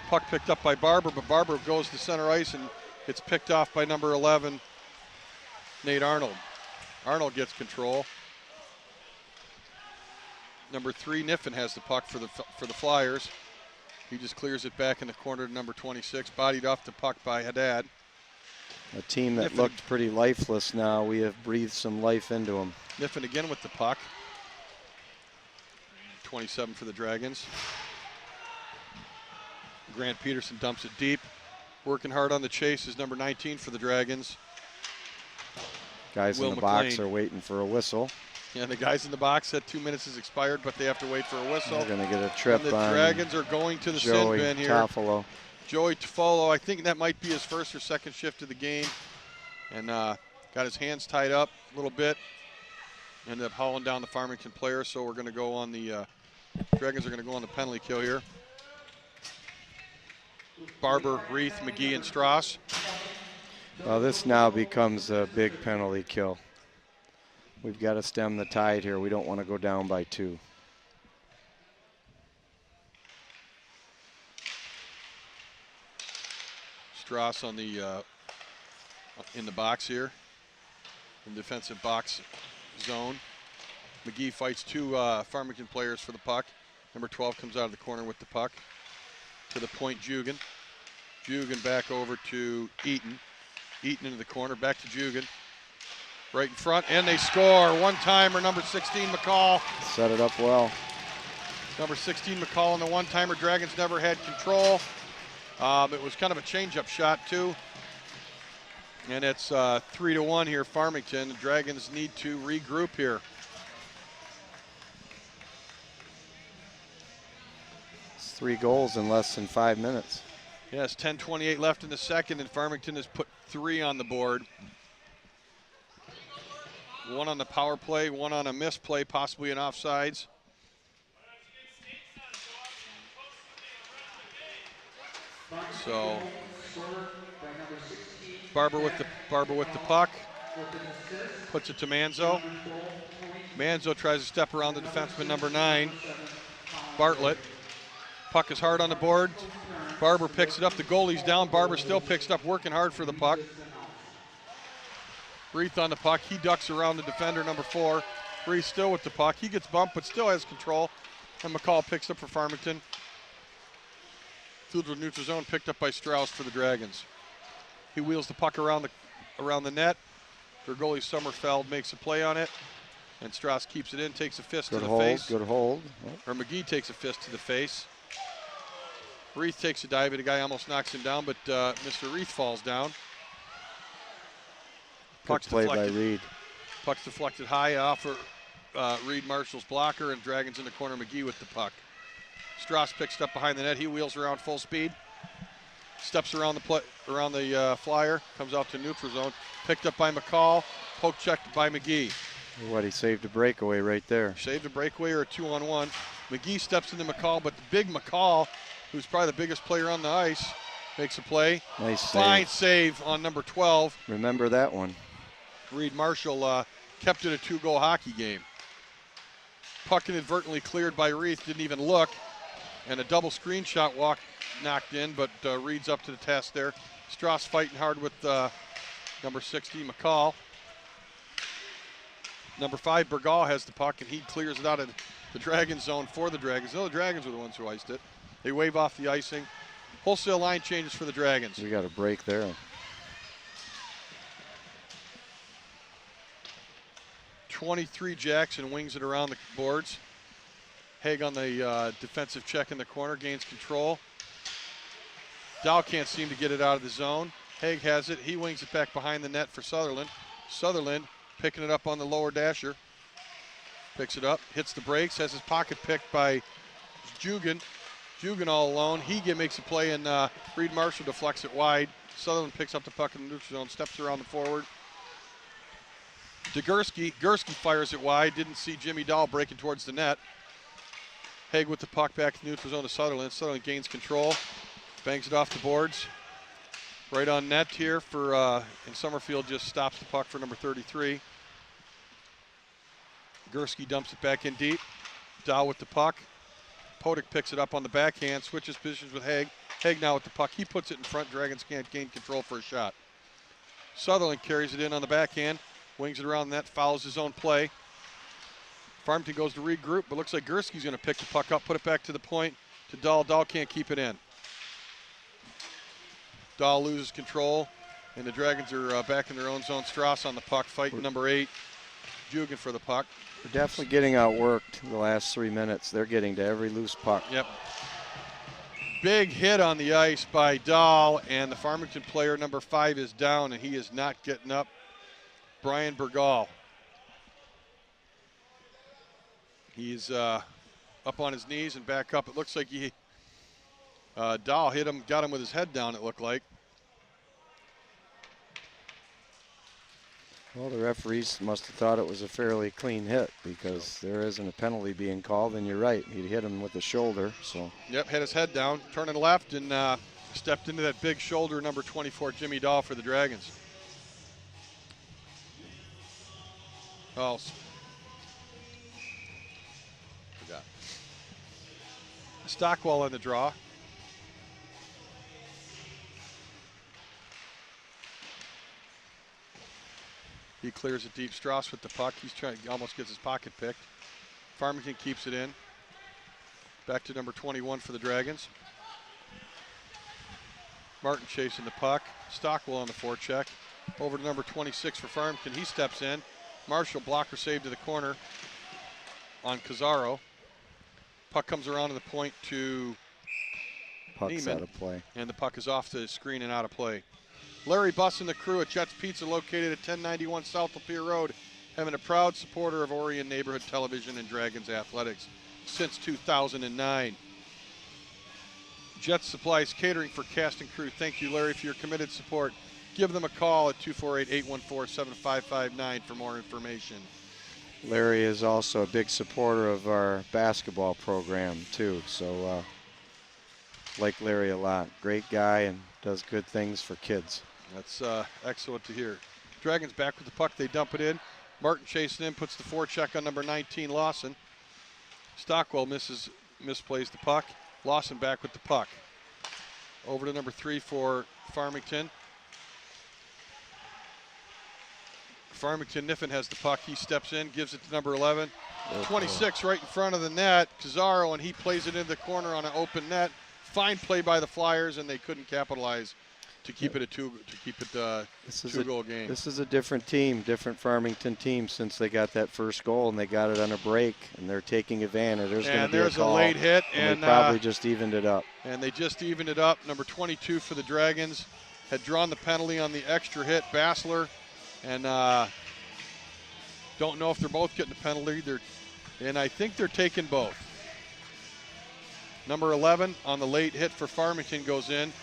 Puck picked up by Barber, but Barber goes to center ice and it's picked off by number 11, Nate Arnold. Arnold gets control. Number 3, Niffen has the puck for the Flyers. He just clears it back in the corner to number 26. Bodied off the puck by Haddad. A team that Niffen looked pretty lifeless now, we have breathed some life into them. Niffen again with the puck. 27 for the Dragons. Grant Peterson dumps it deep. Working hard on the chase is number 19 for the Dragons. Guys Will in the box McLean. are waiting for a whistle. Yeah, the guys in the box said 2 minutes has expired, but they have to wait for a whistle. They're going to get a trip and the on Dragons are going to the sin Joey bin here. Toffolo. Joey Toffolo, I think that might be his first or second shift of the game. And got his hands tied up a little bit. Ended up hauling down the Farmington player, so we're going to go on the Dragons are going to go on the penalty kill here. Barber, Reith, McGee, and Strauss. Well, this now becomes a big penalty kill. We've got to stem the tide here. We don't want to go down by 2. Strauss on the in the box here, in defensive box zone. McGee fights 2 Farmington players for the puck. Number 12 comes out of the corner with the puck. To the point, Jugan. Jugan back over to Eaton. Eaton into the corner, back to Jugan. Right in front, and they score. One-timer, number 16, McCall. Set it up well. Number 16, McCall on the one-timer. Dragons never had control. It was kind of a change-up shot, too. And it's 3-1 here, Farmington. The Dragons need to regroup here. It's 3 goals in less than 5 minutes. Yes, 10:28 left in the second, and Farmington has put 3 on the board. 1 on the power play, 1 on a misplay, possibly an offsides. So scored by number 16. Barber with the puck. With an assist. Puts it to Manzo. Manzo tries to step around the defenseman number 9, Bartlett. Puck is hard on the board. Barber picks it up. The goalie's down. Barber still picks it up, working hard for the puck. Reith on the puck. He ducks around the defender, number 4. Reith still with the puck. He gets bumped, but still has control. And McCall picks up for Farmington. Through the neutral zone, picked up by Strauss for the Dragons. He wheels the puck around the net. Their goalie Sommerfeld makes a play on it. And Strauss keeps it in, takes a fist to the face. Good hold. Or McGee takes a fist to the face. Reith takes a dive, and the guy almost knocks him down, but Mr. Reith falls down. Puck's play by Reed. Puck's deflected high off Reed Marshall's blocker, and Dragons in the corner. McGee with the puck. Strauss picks it up behind the net. He wheels around full speed. Steps around the flyer. Comes out to neutral zone. Picked up by McCall. Poke checked by McGee. He saved a breakaway right there. Saved a breakaway or a 2-on-1. McGee steps into McCall, but the big McCall, who's probably the biggest player on the ice, makes a play. Nice Fine save on number 12. Remember that one. Reed Marshall kept it a 2-goal hockey game. Puck inadvertently cleared by Reith, didn't even look. And a double screenshot walk knocked in, but Reed's up to the task there. Strauss fighting hard with number 60, McCall. Number 5, Bergal has the puck, and he clears it out of the Dragons zone for the Dragons. No, the Dragons were the ones who iced it. They wave off the icing. Wholesale line changes for the Dragons. We got a break there. 23 Jackson wings it around the boards. Haig on the defensive check in the corner, gains control. Dow can't seem to get it out of the zone. Haig has it. He wings it back behind the net for Sutherland. Sutherland picking it up on the lower dasher. Picks it up, hits the brakes, has his pocket picked by Jugan. Jugan all alone. He makes a play, and Reed Marshall deflects it wide. Sutherland picks up the puck in the neutral zone, steps around the forward. To Gursky. Gursky fires it wide. Didn't see Jimmy Dahl breaking towards the net. Haig with the puck back to the neutral zone to Sutherland. Sutherland gains control. Bangs it off the boards. Right on net here for, and Summerfield just stops the puck for number 33. Gursky dumps it back in deep. Dahl with the puck. Podek picks it up on the backhand, switches positions with Haig. Haig now with the puck. He puts it in front. Dragons can't gain control for a shot. Sutherland carries it in on the backhand. Wings it around the net, fouls his own play. Farmington goes to regroup, but looks like Gursky's going to pick the puck up, put it back to the point to Dahl. Dahl can't keep it in. Dahl loses control, and the Dragons are back in their own zone. Strauss on the puck, fighting number 8, Jugan for the puck. We're definitely getting outworked the last 3 minutes. They're getting to every loose puck. Yep. Big hit on the ice by Dahl, and the Farmington player number 5 is down, and he is not getting up. Brian Bergal. He's up on his knees and back up. It looks like Dahl hit him, got him with his head down, it looked like. Well, the referees must have thought it was a fairly clean hit because there isn't a penalty being called, and you're right. He hit him with the shoulder, so. Yep, had his head down, turning left, and stepped into that big shoulder, number 24, Jimmy Dahl for the Dragons. Oh, forgot. Stockwell in the draw. He clears it deep. Strauss with the puck. He's trying, almost gets his pocket picked. Farmington keeps it in. Back to number 21 for the Dragons. Martin chasing the puck. Stockwell on the forecheck. Over to number 26 for Farmington. He steps in. Marshall blocker save to the corner on Cazzaro. Puck comes around to the point to Puck's Neiman, out of play. and the puck is off the screen and out of play. Larry Buss and the crew at Jets Pizza, located at 1091 South Lapeer Road, have been a proud supporter of Orion Neighborhood Television and Dragons Athletics since 2009. Jets Supplies Catering for cast and crew. Thank you, Larry, for your committed support. Give them a call at 248-814-7559 for more information. Larry is also a big supporter of our basketball program, too. So like Larry a lot. Great guy and does good things for kids. That's excellent to hear. Dragons back with the puck. They dump it in. Martin chasing in, puts the forecheck on number 19, Lawson. Stockwell misplays the puck. Lawson back with the puck. Over to number 3 for Farmington. Farmington, Niffen has the puck. He steps in, gives it to number 11. 26 right in front of the net, Pizarro, and he plays it in the corner on an open net. Fine play by the Flyers, and they couldn't capitalize to keep it a two-goal game. This is a different team, different Farmington team since they got that first goal, and they got it on a break, and they're taking advantage. There's a late hit, and they probably just evened it up. And they just evened it up. Number 22 for the Dragons had drawn the penalty on the extra hit, Bassler, and don't know if they're both getting the penalty. And I think they're taking both. Number 11 on the late hit for Farmington goes in.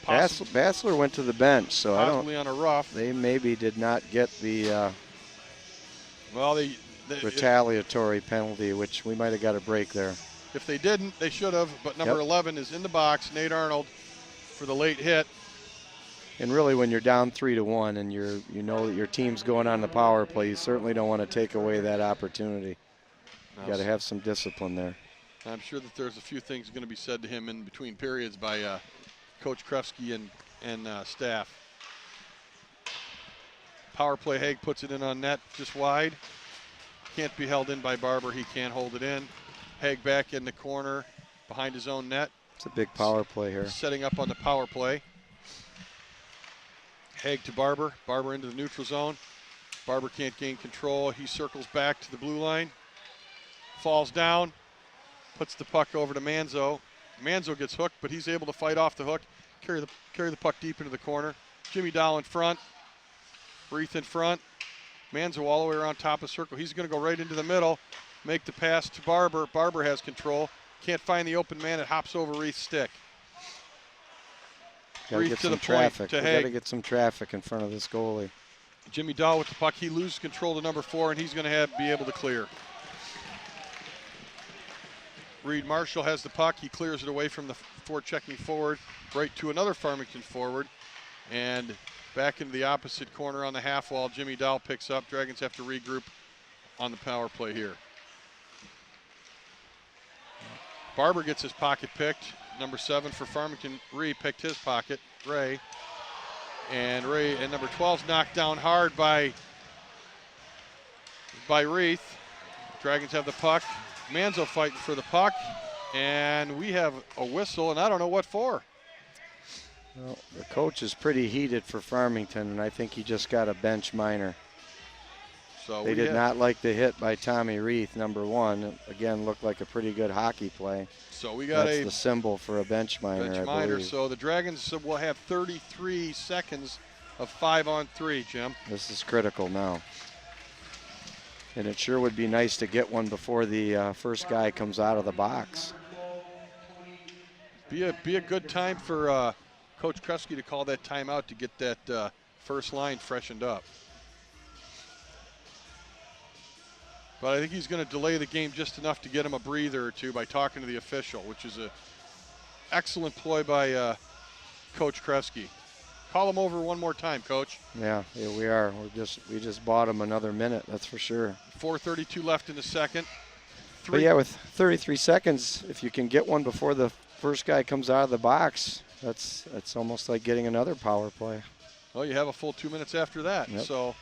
Bassler went to the bench, so possibly on a rough. They maybe did not get the retaliatory penalty, which we might have got a break there. If they didn't, they should have. But number 11 is in the box, Nate Arnold, for the late hit. And really, when you're down 3-1 and you know that your team's going on the power play, you certainly don't want to take away that opportunity. You got to have some discipline there. I'm sure that there's a few things going to be said to him in between periods by Coach Krefsky and staff. Power play, Haig puts it in on net, just wide. Can't be held in by Barber. He can't hold it in. Haig back in the corner behind his own net. It's a big power play here. Setting up on the power play. Haig to Barber. Barber into the neutral zone. Barber can't gain control. He circles back to the blue line. Falls down. Puts the puck over to Manzo. Manzo gets hooked, but he's able to fight off the hook. Carry the puck deep into the corner. Jimmy Dahl in front. Reith in front. Manzo all the way around top of the circle. He's going to go right into the middle. Make the pass to Barber. Barber has control. Can't find the open man. It hops over Reith's stick. Reith to the traffic. We got to get some traffic in front of this goalie. Jimmy Dahl with the puck. He loses control to number 4, and he's going to be able to clear. Reed Marshall has the puck. He clears it away from the checking forward, right to another Farmington forward. And back into the opposite corner on the half wall, Jimmy Dahl picks up. Dragons have to regroup on the power play here. Barber gets his pocket picked. Number 7 for Farmington, Ree picked his pocket, Ray. And number 12's knocked down hard by Reith. Dragons have the puck. Manzo fighting for the puck, and we have a whistle, and I don't know what for. Well, the coach is pretty heated for Farmington, and I think he just got a bench minor. So they did not like the hit by Tommy Reith, number 1. Again, looked like a pretty good hockey play. So we got That's the symbol for a bench minor, I believe. So the Dragons will have 33 seconds of 5-on-3, Jim. This is critical now. And it sure would be nice to get one before the first guy comes out of the box. Be a good time for Coach Krefsky to call that timeout to get that first line freshened up. But I think he's going to delay the game just enough to get him a breather or two by talking to the official, which is an excellent ploy by Coach Krefsky. Call him over one more time, Coach. Yeah, we are. We just bought him another minute, that's for sure. 4:32 left in the second. But yeah, with 33 seconds, if you can get one before the first guy comes out of the box, that's almost like getting another power play. Well, you have a full 2 minutes after that. Yep. So,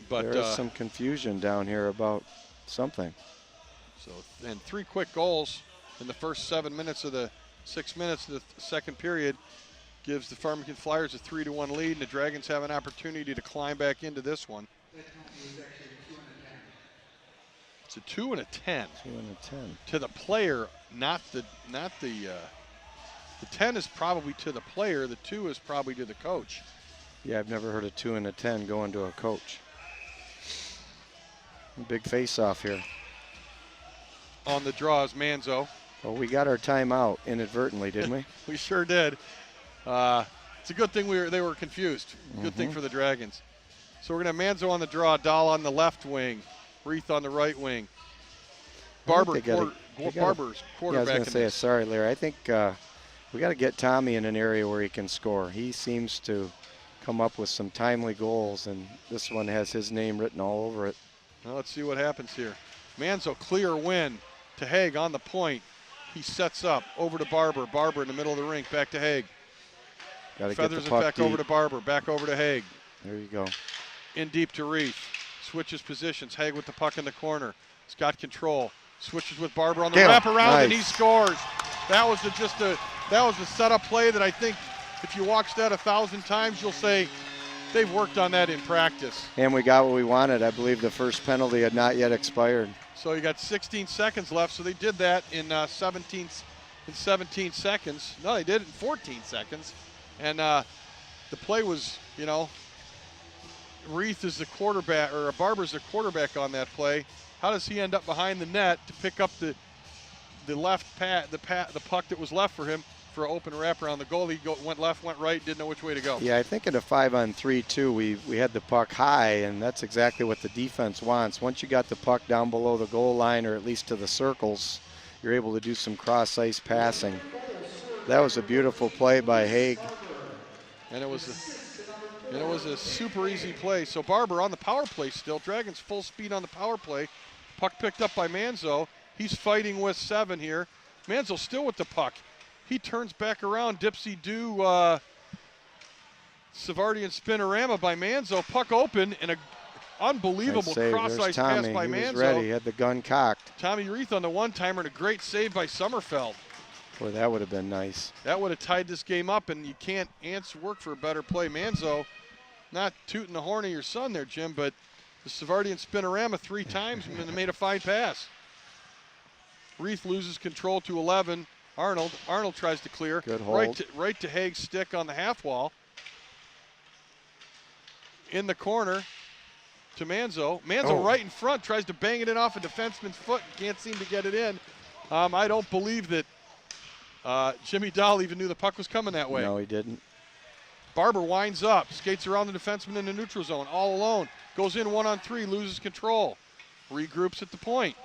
but there is some confusion down here about something. So, and 3 quick goals in the first 7 minutes of the 6 minutes of the second period gives the Farmington Flyers a 3-1 lead, and the Dragons have an opportunity to climb back into this one. It's a 2 and a 10. 2 and a 10 to the player, not the 10 is probably to the player. The 2 is probably to the coach. Yeah, I've never heard a 2 and a 10 going to a coach. Big face-off here. On the draw is Manzo. Well, we got our timeout inadvertently, didn't we? We sure did. It's a good thing they were confused. Good thing for the Dragons. So we're going to have Manzo on the draw, Dahl on the left wing, Reith on the right wing. Barber Barber's Yeah, I was quarterback. going to say, sorry, Larry. I think we got to get Tommy in an area where he can score. He seems to come up with some timely goals, and this one has his name written all over it. Well, let's see what happens here. Manzo, clear win to Haig on the point. He sets up over to Barber. Barber in the middle of the rink, back to Haig. Feathers it back over to Barber, back over to Haig. There you go. In deep to Reith. Switches positions. Haig with the puck in the corner. He's got control. Switches with Barber on the wraparound, and he scores. That was a setup play that I think if you watch that 1,000 times, you'll say they've worked on that in practice. And we got what we wanted. I believe the first penalty had not yet expired. So you got 16 seconds left, so they did that in 17 seconds. No, they did it in 14 seconds. And the play was, Reith is the quarterback, or Barber's the quarterback on that play. How does he end up behind the net to pick up the puck that was left for him for an open wrap around the goal? He went left, went right, didn't know which way to go. Yeah, I think in a 5-on-3 too, we had the puck high, and that's exactly what the defense wants. Once you got the puck down below the goal line, or at least to the circles, you're able to do some cross-ice passing. That was a beautiful play by Haig. And it was a super easy play. So Barber on the power play still. Dragons full speed on the power play. Puck picked up by Manzo. He's fighting with 7 here. Manzo still with the puck. He turns back around. Dipsy-do Savardi and Spinorama by Manzo. Puck open and an unbelievable cross-ice pass by Manzo. He was ready. He had the gun cocked. Tommy Reith on the one-timer and a great save by Sommerfeld. Boy, that would have been nice. That would have tied this game up, and you can't work for a better play. Manzo, not tooting the horn of your son there, Jim, but the Savardi and Spinorama 3 times and made a fine pass. Reith loses control to 11. Arnold tries to clear. Good hold. Right to Haig's stick on the half wall. In the corner to Manzo. Manzo right in front, tries to bang it in off a defenseman's foot. Can't seem to get it in. I don't believe that Jimmy Dahl even knew the puck was coming that way. No, he didn't. Barber winds up, skates around the defenseman in the neutral zone, all alone. Goes in 1-on-3, loses control. Regroups at the point.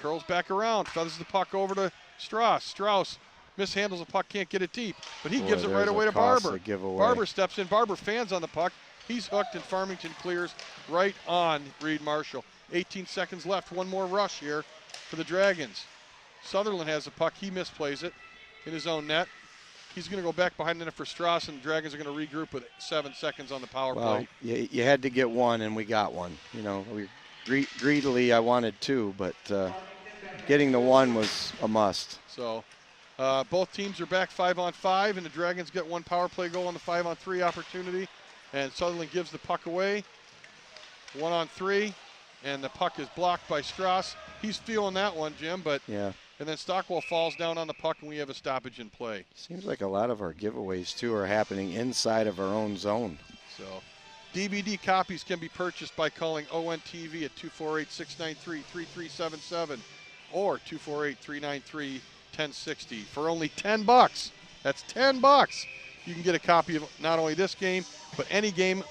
Curls back around, feathers the puck over to Strauss. Strauss mishandles the puck, can't get it deep, but he gives it right away to Barber. Barber steps in, Barber fans on the puck. He's hooked, and Farmington clears right on Reed Marshall. 18 seconds left, one more rush here for the Dragons. Sutherland has the puck, he misplays it in his own net. He's going to go back behind the net for Strauss, and the Dragons are going to regroup with 7 seconds on the power play. You had to get one, and we got one. Greedily I wanted 2, but getting the 1 was a must. So both teams are back 5-on-5, and the Dragons get 1 power play goal on the 5-on-3 opportunity. And Sutherland gives the puck away. 1-on-3, and the puck is blocked by Strauss. He's feeling that one, Jim, but yeah. And then Stockwell falls down on the puck, and we have a stoppage in play. Seems like a lot of our giveaways, too, are happening inside of our own zone. So DVD copies can be purchased by calling ONTV at 248-693-3377 or 248-393-1060 for only $10. That's $10. You can get a copy of not only this game, but any game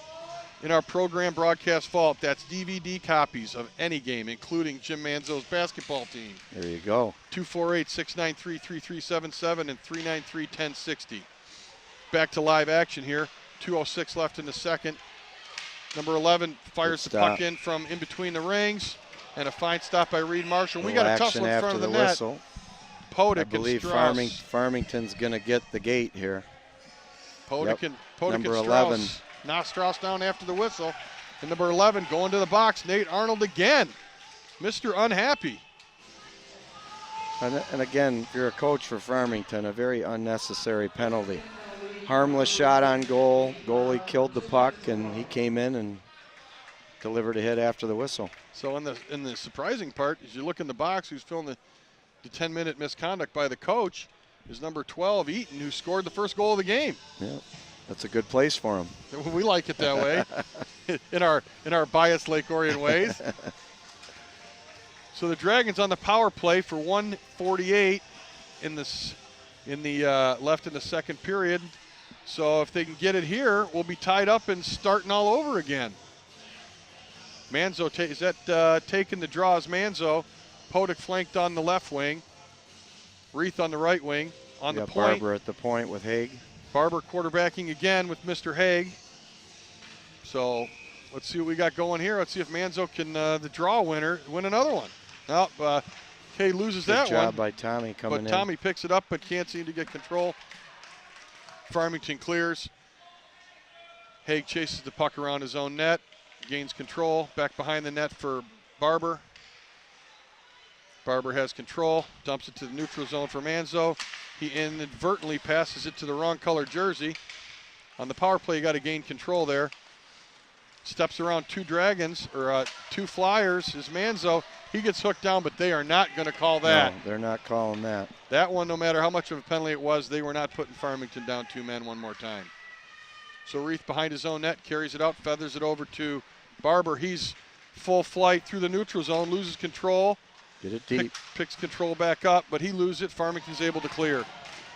in our program broadcast vault. That's DVD copies of any game, including Jim Manzo's basketball team. There you go. 248-693-3377 and 393-1060. Back to live action here. 2:06 left in the second. Number 11 fires the puck in from in between the rings, and a fine stop by Reed Marshall. We got a tussle in front of the net. Whistle. Podick I believe and Strauss. Farmington's going to get the gate here. Podick and number Strauss. 11. Knock Strauss down after the whistle. And number 11 going to the box. Nate Arnold again. Mr. Unhappy. And again, if you're a coach for Farmington, a very unnecessary penalty. Harmless shot on goal. Goalie killed the puck, and he came in and delivered a hit after the whistle. So in the surprising part, as you look in the box, who's filling the 10-minute misconduct by the coach, is number 12, Eaton, who scored the first goal of the game. Yeah, that's a good place for him. We like it that way, in our biased Lake Orion ways. So the Dragons on the power play for 1:48 in the left in the second period. So if they can get it here, we'll be tied up and starting all over again. Manzo is that taking the draw as Manzo. Podick flanked on the left wing. Reith on the right wing. On We the got point, Barber at the point with Haig. Barber quarterbacking again with Mr. Haig. So let's see what we got going here. Let's see if Manzo can, the draw winner, win another one. Nope, Kay loses Good that job one. by Tommy coming in. But Tommy picks it up but can't seem to get control. Farmington clears. Haig chases the puck around his own net, gains control, back behind the net for Barber. Barber has control, dumps it to the neutral zone for Manzo. He inadvertently passes it to the wrong color jersey. On the power play, you got to gain control there. Steps around two Dragons, or two Flyers is Manzo. He gets hooked down, but they are not going to call that. No, they're not calling that. That one, no matter how much of a penalty it was, they were not putting Farmington down 2 men one more time. So Reith behind his own net, carries it out, feathers it over to Barber. He's full flight through the neutral zone, loses control. Get it deep. Picks control back up, but he loses it. Farmington's able to clear.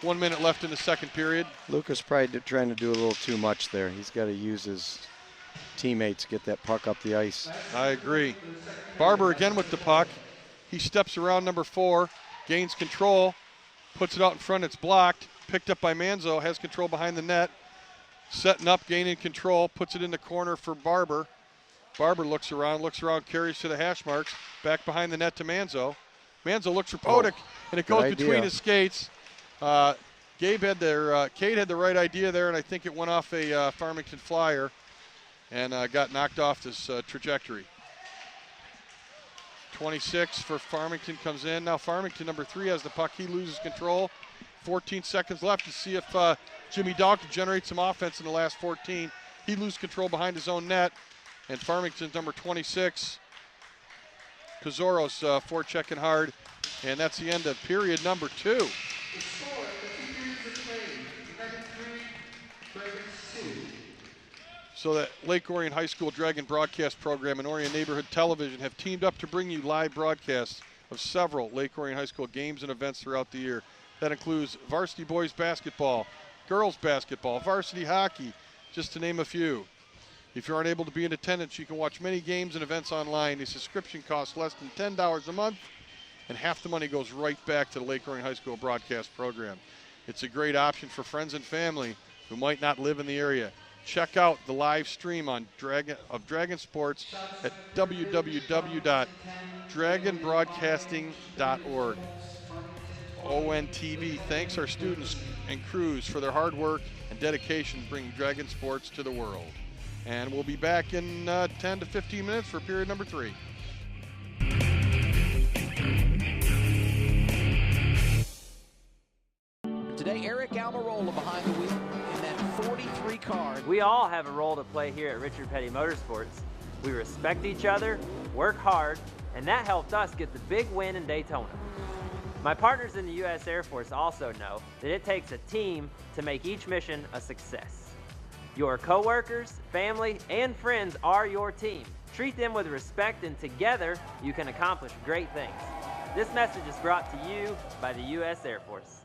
1 minute left in the second period. Lucas probably trying to do a little too much there. He's got to use his teammates to get that puck up the ice. I agree. Barber again with the puck. He steps around number 4, gains control, puts it out in front. It's blocked. Picked up by Manzo, has control behind the net. Setting up, gaining control, puts it in the corner for Barber. Barber looks around, carries to the hash marks, back behind the net to Manzo. Manzo looks for Podek, and it goes between his skates. Cade had the right idea there, and I think it went off a Farmington Flyer and got knocked off this trajectory. 26 for Farmington comes in. Now Farmington, number 3, has the puck. He loses control. 14 seconds left to see if Jimmy Dahl can generate some offense in the last 14. He loses control behind his own net. And Farmington's number 26, Kazoros, forechecking hard. And that's the end of period number 2. So that Lake Orion High School Dragon broadcast program and Orion Neighborhood Television have teamed up to bring you live broadcasts of several Lake Orion High School games and events throughout the year. That includes varsity boys basketball, girls basketball, varsity hockey, just to name a few. If you aren't able to be in attendance, you can watch many games and events online. The subscription costs less than $10 a month, and half the money goes right back to the Lake Orion High School broadcast program. It's a great option for friends and family who might not live in the area. Check out the live stream on Dragon Sports at www.dragonbroadcasting.org. ONTV thanks our students and crews for their hard work and dedication bringing Dragon Sports to the world. And we'll be back in 10 to 15 minutes for period number 3. Today, Eric Almirola behind the wheel in that 43 car. We all have a role to play here at Richard Petty Motorsports. We respect each other, work hard, and that helped us get the big win in Daytona. My partners in the U.S. Air Force also know that it takes a team to make each mission a success. Your coworkers, family, and friends are your team. Treat them with respect, and together you can accomplish great things. This message is brought to you by the U.S. Air Force.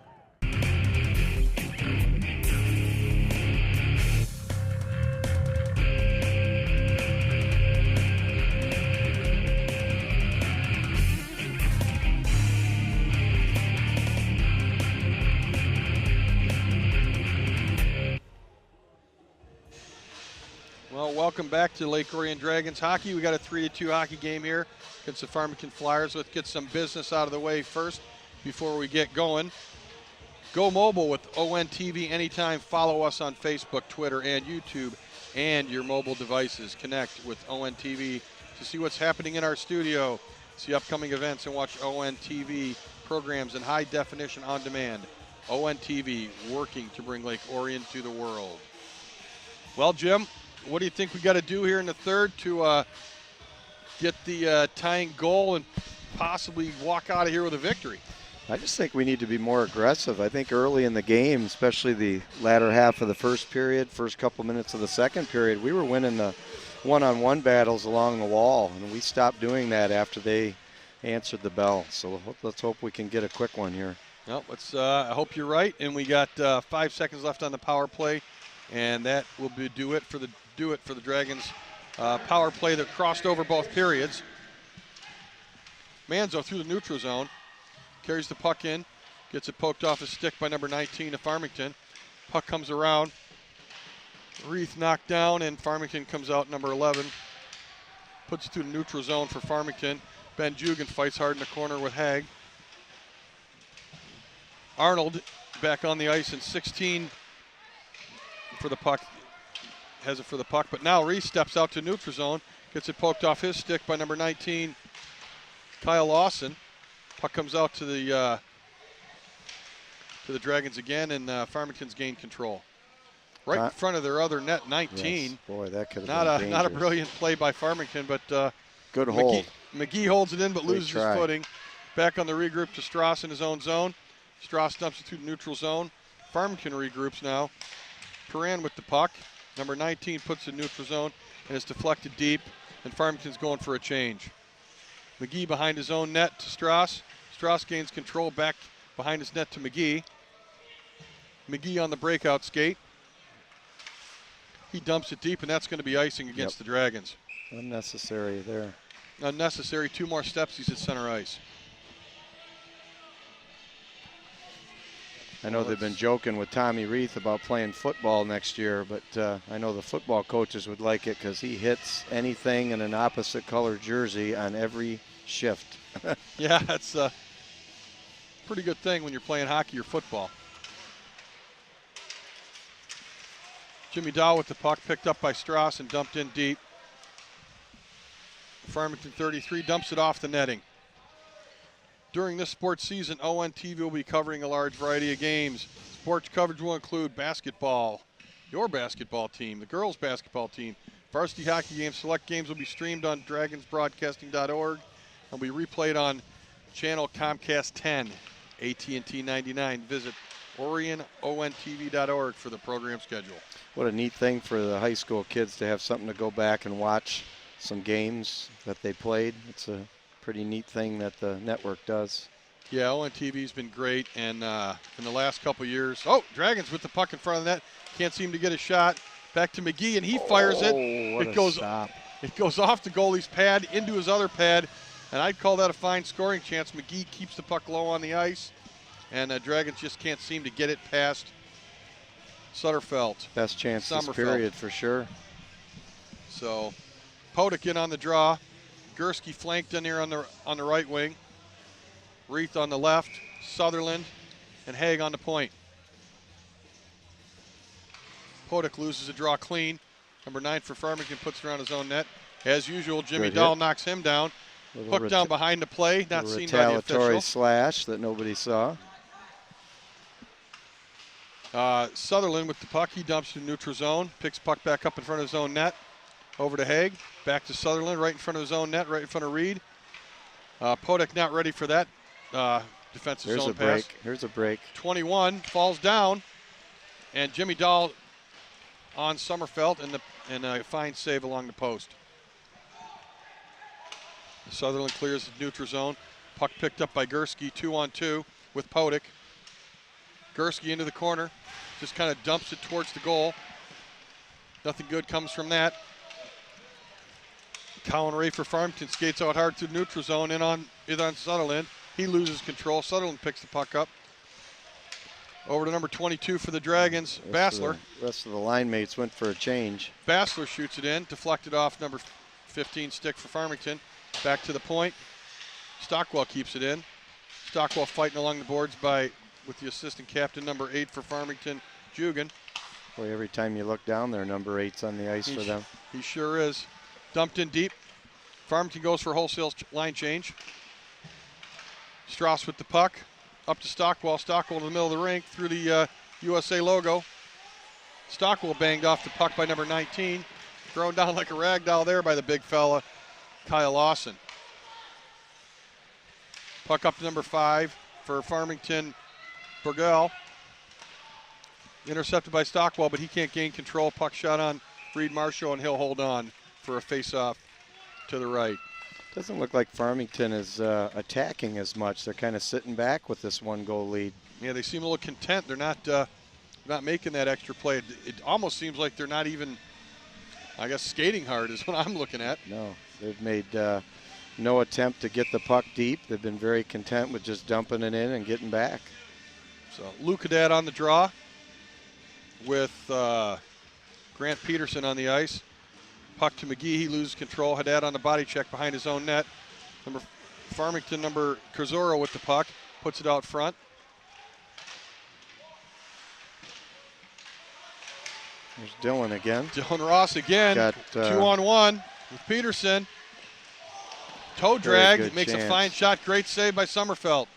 Well, welcome back to Lake Orion Dragons hockey. We got a 3-2 hockey game here against the Farmington Flyers. Let's get some business out of the way first before we get going. Go mobile with ONTV anytime. Follow us on Facebook, Twitter, and YouTube, and your mobile devices. Connect with ONTV to see what's happening in our studio, see upcoming events, and watch ONTV programs in high definition on demand. ONTV working to bring Lake Orion to the world. Well, Jim, what do you think we got to do here in the third to get the tying goal and possibly walk out of here with a victory? I just think we need to be more aggressive. I think early in the game, especially the latter half of the first period, first couple minutes of the second period, we were winning the one-on-one battles along the wall, and we stopped doing that after they answered the bell. So let's hope we can get a quick one here. Well, I hope you're right, and we got 5 seconds left on the power play, and that will do it for the Dragons power play that crossed over both periods. Manzo through the neutral zone, carries the puck in, Gets it poked off his stick by number 19 of Farmington. Puck comes around. Reith knocked down, and Farmington comes out number 11. Puts it to the neutral zone for Farmington. Ben Jugan fights hard in the corner with Haig. Arnold back on the ice in 16 for the puck. Has it for the puck, but now Reith steps out to neutral zone. Gets it poked off his stick by number 19, Kyle Lawson. Puck comes out to the Dragons again, and Farmington's gained control. Right in front of their other net, 19. Yes. Boy, that could have not been a not a dangerous. brilliant play by Farmington, but good hold. McGee holds it in, but Great loses his try. footing. Back on the regroup to Strauss in his own zone. Strauss dumps it to the neutral zone. Farmington regroups now. Perrin with the puck. Number 19 puts it in neutral zone and is deflected deep, and Farmington's going for a change. McGee behind his own net to Strauss. Strauss gains control back behind his net to McGee. McGee on the breakout skate. He dumps it deep, and that's going to be icing against the Dragons. Unnecessary there. Unnecessary. 2 more steps, he's at center ice. I know they've been joking with Tommy Reith about playing football next year, but I know the football coaches would like it because he hits anything in an opposite color jersey on every shift. Yeah, that's a pretty good thing when you're playing hockey or football. Jimmy Dahl with the puck, picked up by Strauss and dumped in deep. Farmington 33 dumps it off the netting. During this sports season, ONTV will be covering a large variety of games. Sports coverage will include basketball, your basketball team, the girls' basketball team, varsity hockey games. Select games will be streamed on dragonsbroadcasting.org and will be replayed on channel Comcast 10, AT&T 99. Visit OrionONTV.org for the program schedule. What a neat thing for the high school kids to have something to go back and watch some games that they played. It's a pretty neat thing that the network does. Yeah, ONTV's been great, and in the last couple years, Dragons with the puck in front of the net, can't seem to get a shot. Back to McGee, and he fires it. What a stop. It goes off the goalie's pad into his other pad, and I'd call that a fine scoring chance. McGee keeps the puck low on the ice, and Dragons just can't seem to get it past Sutterfeld. Best chance this period for sure. So Podek in on the draw. Gursky flanked in here on the right wing. Reith on the left. Sutherland and Haig on the point. Podek loses a draw clean. Number 9 for Farmington puts it around his own net. As usual, Jimmy Dahl knocks him down. Hook down behind the play, not seen by the official. Retaliatory slash that nobody saw. Sutherland with the puck. He dumps to neutral zone. Picks puck back up in front of his own net. Over to Haig. Back to Sutherland, right in front of his own net, right in front of Reed. Podek not ready for that defensive zone pass. Here's a break. 21 falls down, and Jimmy Dahl on Sommerfeld and a fine save along the post. Sutherland clears the neutral zone. Puck picked up by Gursky, 2-on-2 with Podek. Gursky into the corner, just kind of dumps it towards the goal. Nothing good comes from that. Colin Ray for Farmington skates out hard through the neutral zone in on Sutherland. He loses control. Sutherland picks the puck up. Over to number 22 for the Dragons, Bassler. The rest of the line mates went for a change. Bassler shoots it in, deflected off number 15 stick for Farmington. Back to the point. Stockwell keeps it in. Stockwell fighting along the boards with the assistant captain, number 8 for Farmington, Jugan. Boy, every time you look down there, number 8's on the ice for them. He sure is. Dumped in deep. Farmington goes for wholesale line change. Strauss with the puck. Up to Stockwell. Stockwell in the middle of the rink through the USA logo. Stockwell banged off the puck by number 19. Thrown down like a rag doll there by the big fella, Kyle Lawson. Puck up to number 5 for Farmington, Burgell. Intercepted by Stockwell, but he can't gain control. Puck shot on Reed Marshall, and he'll hold on for a face-off to the right. Doesn't look like Farmington is attacking as much. They're kind of sitting back with this 1-goal lead. Yeah, they seem a little content. They're not making that extra play. It almost seems like they're not even, I guess, skating hard is what I'm looking at. No, they've made no attempt to get the puck deep. They've been very content with just dumping it in and getting back. So Luke Haddad on the draw with Grant Peterson on the ice. Puck to McGee, he loses control. Haddad on the body check behind his own net. Farmington number Curzoro with the puck, puts it out front. There's Dylan again. Dylan Ross again, Got, 2-on-1 with Peterson. Toe drag, makes chance. a fine shot, great save by Sommerfeld.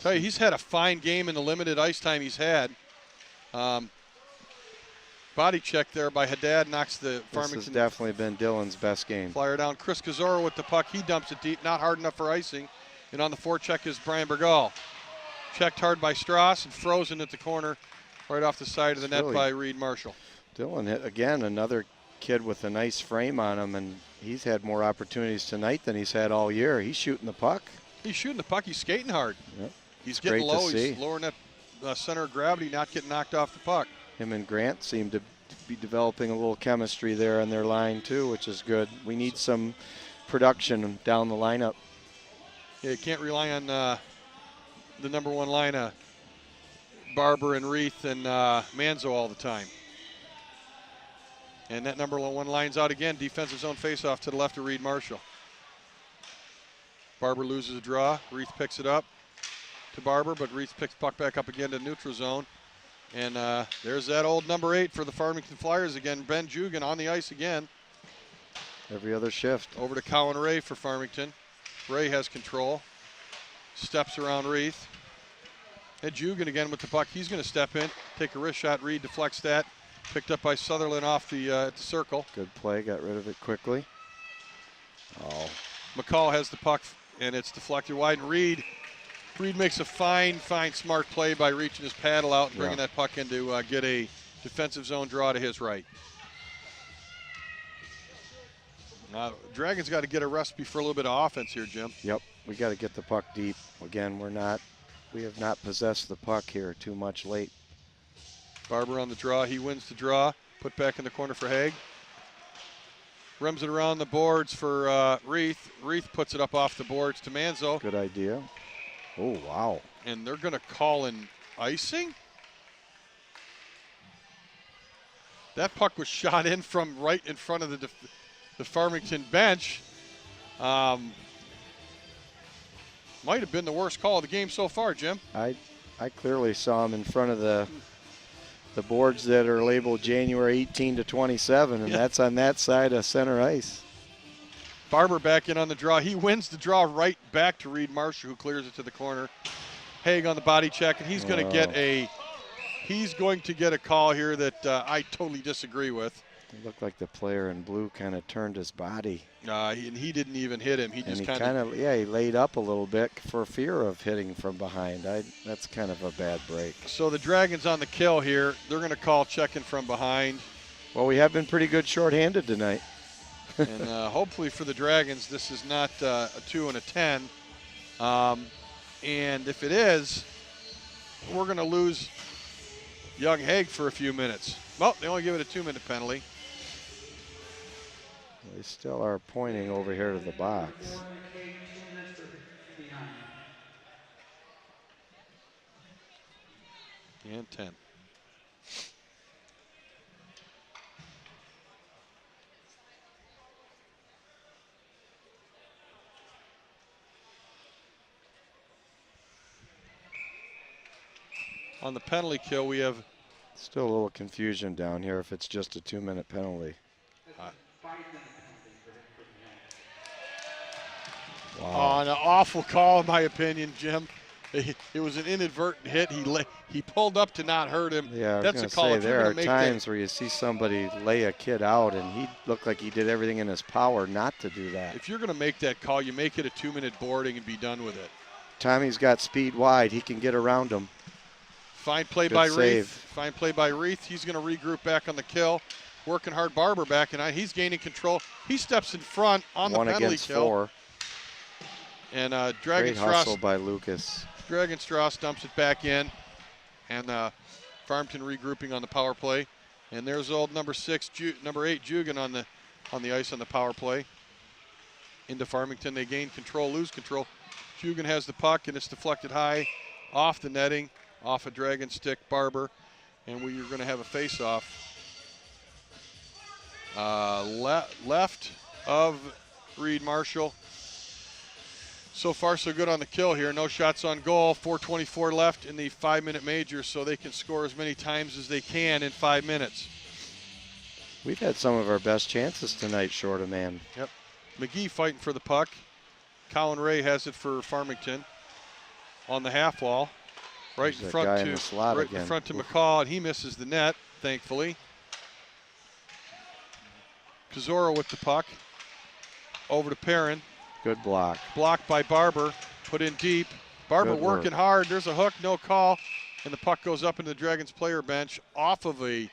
Tell you, he's had a fine game in the limited ice time he's had. Body check there by Haddad knocks the Farmington. This has definitely been Dylan's best game. Flyer down. Chris Curzoro with the puck. He dumps it deep, not hard enough for icing. And on the forecheck is Brian Bergal. Checked hard by Strauss and frozen at the corner right off the side of the net by Reed Marshall. Dylan hit again, another kid with a nice frame on him, and he's had more opportunities tonight than he's had all year. He's shooting the puck. He's shooting the puck. He's skating hard. Yep. He's getting great to low. He's see. lowering that center of gravity, not getting knocked off the puck. Him and Grant seem to be developing a little chemistry there on their line too, which is good. We need some production down the lineup. Yeah, you can't rely on the number one line of Barber and Reith and Manzo all the time. And that number one line's out again. Defensive zone faceoff to the left of Reed Marshall. Barber loses a draw. Reith picks it up to Barber, but Reith picks puck back up again to neutral zone. And there's that old number 8 for the Farmington Flyers again. Ben Jugan on the ice again. Every other shift. Over to Cowan Ray for Farmington. Ray has control. Steps around Reith. And Jugan again with the puck. He's going to step in, take a wrist shot. Reed deflects that. Picked up by Sutherland off the circle. Good play, got rid of it quickly. Oh. McCall has the puck, and it's deflected wide. And Reed makes a fine, smart play by reaching his paddle out and bringing that puck in to get a defensive zone draw to his right. Now, Dragons got to get a recipe for a little bit of offense here, Jim. Yep, we got to get the puck deep. Again, we have not possessed the puck here too much late. Barber on the draw, he wins the draw. Put back in the corner for Haig. Rims it around the boards for Reith. Reith puts it up off the boards to Manzo. Good idea. Oh, wow. And they're going to call in icing? That puck was shot in from right in front of the Farmington bench. Might have been the worst call of the game so far, Jim. I clearly saw him in front of the boards that are labeled January 18 to 27, and that's on that side of center ice. Barber back in on the draw. He wins the draw right back to Reed Marshall, who clears it to the corner. Haig on the body check, and he's going to get a call here that I totally disagree with. It looked like the player in blue kind of turned his body. And he didn't even hit him. He just kind of he laid up a little bit for fear of hitting from behind. That's kind of a bad break. So the Dragons on the kill here. They're going to call checking from behind. Well, we have been pretty good shorthanded tonight. And hopefully for the Dragons, this is not a 2 and a 10. And if it is, we're going to lose young Haig for a few minutes. Well, they only give it a 2-minute penalty. They still are pointing over here to the box. And 10. On the penalty kill, we have still a little confusion down here if it's just a 2-minute penalty. Wow. Oh, an awful call, in my opinion, Jim. It was an inadvertent hit. He pulled up to not hurt him. Yeah, that's a call. Say, there are times where you see somebody lay a kid out, and he looked like he did everything in his power not to do that. If you're going to make that call, you make it a 2-minute boarding and be done with it. Tommy's got speed wide. He can get around him. Fine play by Reith. Fine play by Reith. He's going to regroup back on the kill. Working hard, Barber back, and he's gaining control. He steps in front on the penalty kill. 1 against 4. And Dragon Great Strauss. hustle by Lucas. Dragon Strauss dumps it back in. And Farmington regrouping on the power play. And there's old number 8, Jugan on the ice on the power play. Into Farmington, they gain control, lose control. Jugan has the puck, and it's deflected high off the netting. off a Dragon stick, Barber, and we're going to have a face-off. Left of Reed Marshall. So far, so good on the kill here. No shots on goal. 4:24 left in the 5-minute major, so they can score as many times as they can in 5 minutes. We've had some of our best chances tonight, short of man. Yep. McGee fighting for the puck. Colin Ray has it for Farmington on the half wall. Right in front to McCall, and he misses the net, thankfully. Kazora with the puck. Over to Perrin. Good block. Blocked by Barber. Put in deep. Barber working hard. There's a hook, no call. And the puck goes up into the Dragons player bench off of a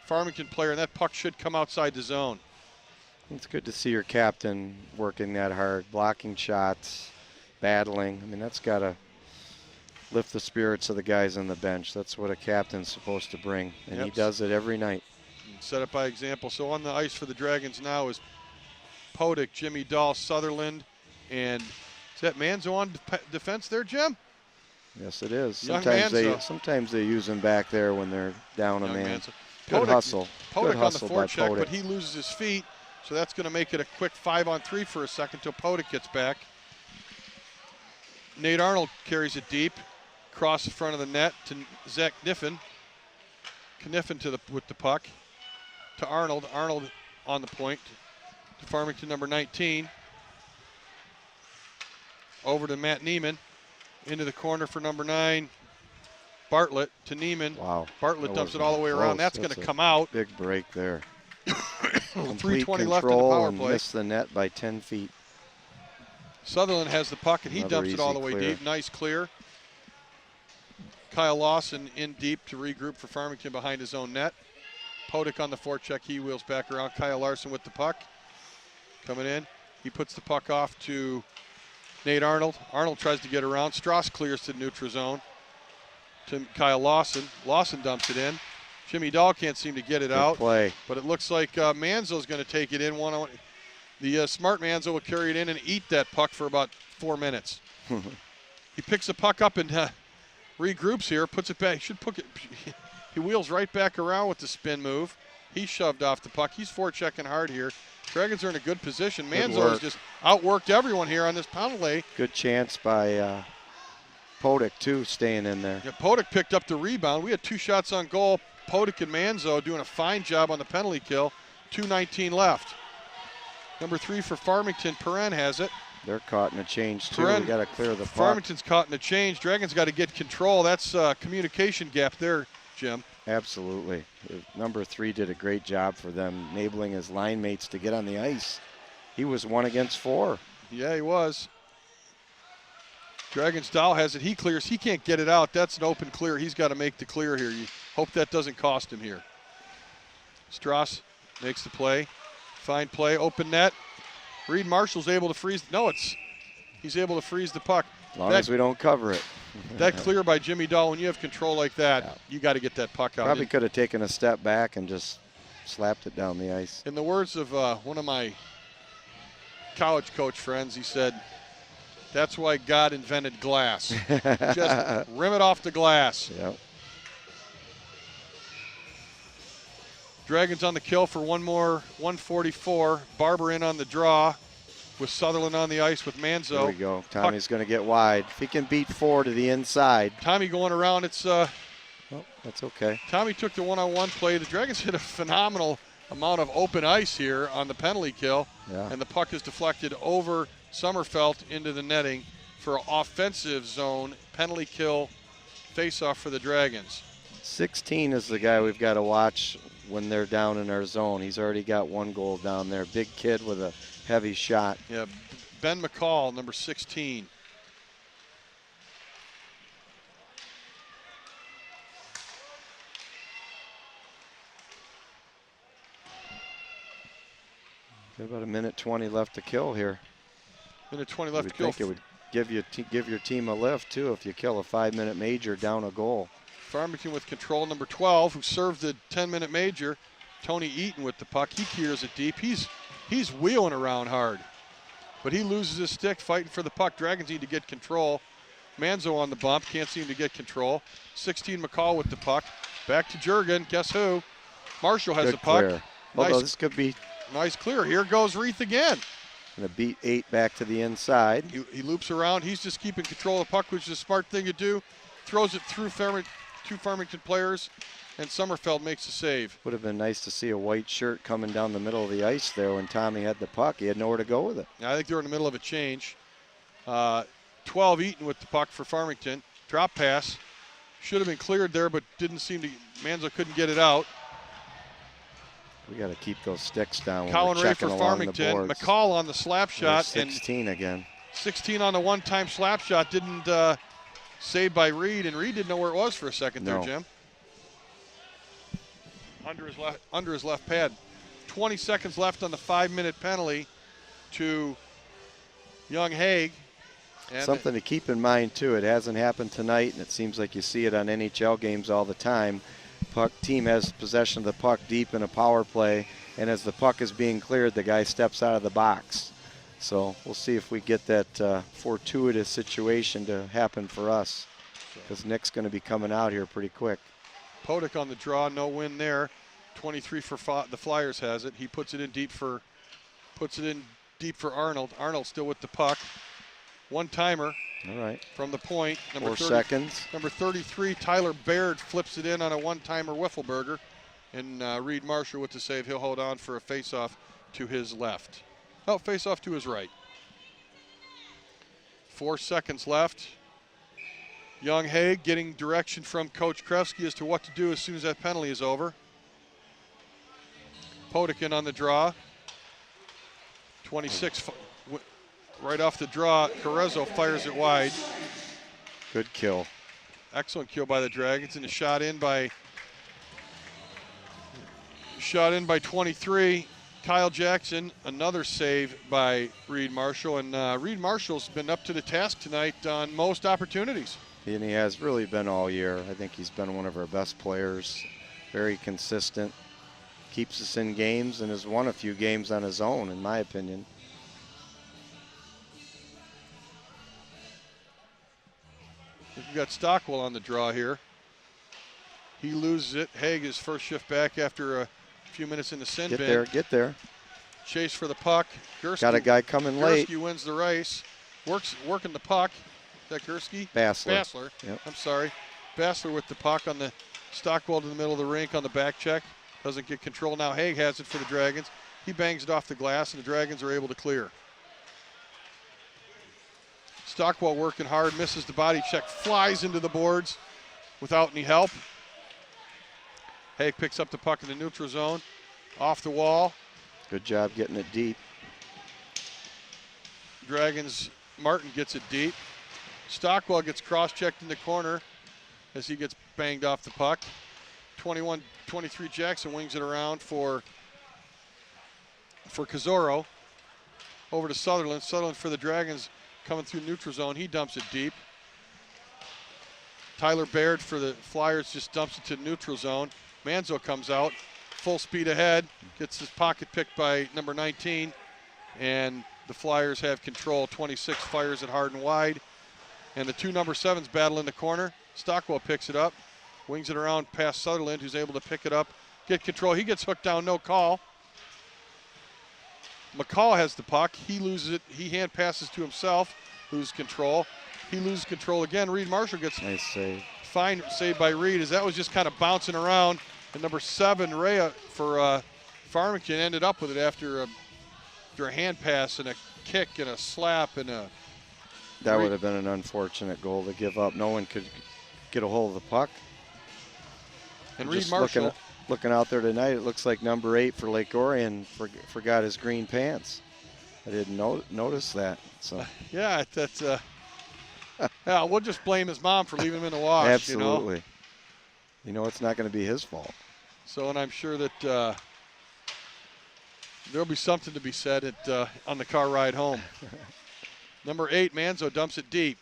Farmington player, and that puck should come outside the zone. It's good to see your captain working that hard, blocking shots, battling. I mean, that's got to lift the spirits of the guys on the bench. That's what a captain's supposed to bring, and he does it every night. Set it by example. So on the ice for the Dragons now is Podick, Jimmy Dahl, Sutherland, and is that Manzo on defense there, Jim? Yes, it is. Sometimes they use him back there when they're down a man. Good Podick, hustle. Podick Good on the hustle forecheck, by Podick. but he loses his feet, so that's going to make it a quick 5-on-3 for a second till Podick gets back. Nate Arnold carries it deep, across the front of the net to Zach Kniffen. Kniffen with the puck to Arnold. Arnold on the point to Farmington number 19. Over to Matt Neiman. Into the corner for number 9. Bartlett to Neiman. Wow. Bartlett dumps it all the way around. That's going to come out. Big break there. 3:20 left in the power play. Missed the net by 10 feet. Sutherland has the puck, and he Another dumps it all the way easy clear. deep. Nice clear. Kyle Lawson in deep to regroup for Farmington behind his own net. Podick on the forecheck. He wheels back around. Kyle Larson with the puck. Coming in. He puts the puck off to Nate Arnold. Arnold tries to get around. Strauss clears to the neutral zone to Kyle Lawson. Lawson dumps it in. Jimmy Dahl can't seem to get it out. Play. But it looks like Manzo's going to take it in. The smart Manzo will carry it in and eat that puck for about 4 minutes. He picks the puck up and regroups here, puts it back. He wheels right back around with the spin move. He's shoved off the puck. He's forechecking hard here. Dragons are in a good position. Manzo has just outworked everyone here on this penalty. Good chance by Podick, too, staying in there. Yeah, Podick picked up the rebound. We had 2 shots on goal. Podick and Manzo doing a fine job on the penalty kill. 2:19 left. Number 3 for Farmington, Perrin has it. They're caught in a change, too. We got to clear the puck. Farmington's caught in a change. Dragons got to get control. That's a communication gap there, Jim. Absolutely. Number 3 did a great job for them, enabling his line mates to get on the ice. He was 1 against 4. Yeah, he was. Dragons Dahl has it. He clears. He can't get it out. That's an open clear. He's got to make the clear here. You hope that doesn't cost him here. Strauss makes the play. Fine play. Open net. Reed Marshall's able to freeze. No, he's able to freeze the puck. As long as we don't cover it. That clear by Jimmy Dahl, when you have control like that, you got to get that puck out. Probably could have taken a step back and just slapped it down the ice. In the words of one of my college coach friends, he said, that's why God invented glass. Just rim it off the glass. Yep. Dragons on the kill for one more, 144. Barber in on the draw with Sutherland on the ice with Manzo. There we go. Tommy's going to get wide. If he can beat 4 to the inside. Tommy going around. Oh, that's okay. Tommy took the one-on-one play. The Dragons hit a phenomenal amount of open ice here on the penalty kill. Yeah. And the puck is deflected over Sommerfeld into the netting for offensive zone penalty kill face-off for the Dragons. 16 is the guy we've got to watch when they're down in our zone. He's already got 1 goal down there. Big kid with a heavy shot. Yeah, Ben McCall, number 16. Got about 1:20 left to kill here. 1:20 left to kill. I think it would give your team a lift, too, if you kill a 5-minute major down a goal. Farmington with control, number 12, who served the 10-minute major. Tony Eaton with the puck. He clears it deep. He's wheeling around hard, but he loses his stick fighting for the puck. Dragons need to get control. Manzo on the bump, can't seem to get control. 16 McCall with the puck. Back to Jurgen, guess who? Marshall has the puck. Clear. Although Nice, this could be nice clear. Here goes Reith again. going to beat 8 back to the inside. He loops around. He's just keeping control of the puck, which is a smart thing to do. Throws it through two Farmington players, and Sommerfeld makes the save. Would have been nice to see a white shirt coming down the middle of the ice there when Tommy had the puck. He had nowhere to go with it. I think they're in the middle of a change. 12 Eaton with the puck for Farmington. Drop pass. Should have been cleared there, but didn't seem to. Manzo couldn't get it out. We got to keep those sticks down when Colin we're Ray checking for along the Farmington. boards. McCall on the slap shot. 16 again. 16 on the one-time slap shot. Didn't save by Reed, and Reed didn't know where it was for a second there, Jim. Under his left pad. 20 seconds left on the 5-minute penalty to Young Haig. And something to keep in mind, too. It hasn't happened tonight, and it seems like you see it on NHL games all the time. Team has possession of the puck deep in a power play, and as the puck is being cleared, the guy steps out of the box. So we'll see if we get that fortuitous situation to happen for us, because Nick's going to be coming out here pretty quick. Podek on the draw, no win there. 23 for the Flyers has it. He puts it in deep for Arnold. Arnold still with the puck. One-timer. All right. From the point. 4 seconds. Number 33, Tyler Baird flips it in on a one-timer Whiffleberger. And Reed Marshall with the save. He'll hold on for a face-off to his left. Oh, face-off to his right. 4 seconds left. Young Haig getting direction from Coach Krefsky as to what to do as soon as that penalty is over. Podekin on the draw. 26. Right off the draw, Carrezo fires it wide. Good kill. Excellent kill by the Dragons, and a shot in by 23. Kyle Jackson, another save by Reed Marshall, and Reed Marshall's been up to the task tonight on most opportunities. And he has really been all year. I think he's been one of our best players. Very consistent. Keeps us in games and has won a few games on his own, in my opinion. We've got Stockwell on the draw here. He loses it. Haig is first shift back after a few minutes in the sin bin. Get there. Chase for the puck. Gursky, got a guy coming late. Gursky wins the race. Working the puck. Is that Gursky? Bassler. Yep. I'm sorry. Bassler with the puck on the Stockwell to the middle of the rink on the back check. Doesn't get control. Now Haig has it for the Dragons. He bangs it off the glass, and the Dragons are able to clear. Stockwell working hard, misses the body check, flies into the boards without any help. Haig picks up the puck in the neutral zone, off the wall. Good job getting it deep. Dragons, Martin gets it deep. Stockwell gets cross-checked in the corner as he gets banged off the puck. 23 Jackson wings it around for Kazoro. Over to Sutherland. Sutherland for the Dragons. Coming through neutral zone, he dumps it deep. Tyler Baird for the Flyers just dumps it to neutral zone. Manzo comes out, full speed ahead, gets his pocket picked by number 19, and the Flyers have control. 26 fires it hard and wide, and the two number 7s battle in the corner. Stockwell picks it up, wings it around past Sutherland, who's able to pick it up, get control. He gets hooked down, no call. McCall has the puck. He loses it. He hand passes to himself, loses control. He loses control again. Reed Marshall gets nice save. Fine save by Reed, as that was just kind of bouncing around. And number 7, Rhea for Farmington, ended up with it after a hand pass and a kick and a slap and a. That would have been an unfortunate goal to give up. No one could get a hold of the puck. And Reed Marshall. Looking out there tonight, it looks like number 8 for Lake Orion forgot his green pants. I didn't notice that. So yeah, that's yeah, we'll just blame his mom for leaving him in the wash. Absolutely. You know it's not going to be his fault. So, and I'm sure that there'll be something to be said on the car ride home. Number 8, Manzo dumps it deep.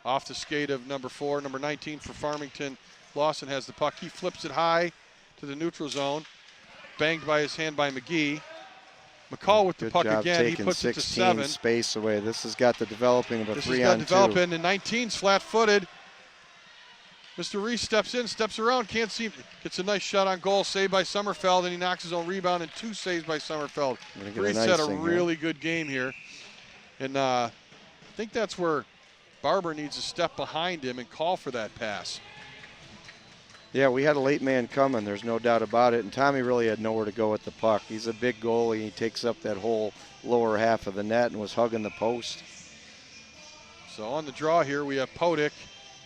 Off the skate of number 4, number 19 for Farmington. Lawson has the puck. He flips it high to the neutral zone. Banged by his hand by McGee. McCall with the Good puck job again. He taking puts it to 16 7. space away. This has got the developing of a This has 3 got on 2. developing, and 19's flat-footed. Mr. Reese steps in, steps around, can't see, gets a nice shot on goal, saved by Sommerfeld, and he knocks his own rebound, and 2 saves by Sommerfeld. Reese had a really good game here. And I think that's where Barber needs to step behind him and call for that pass. Yeah, we had a late man coming, there's no doubt about it, and Tommy really had nowhere to go with the puck. He's a big goalie, he takes up that whole lower half of the net and was hugging the post. So on the draw here, we have Podick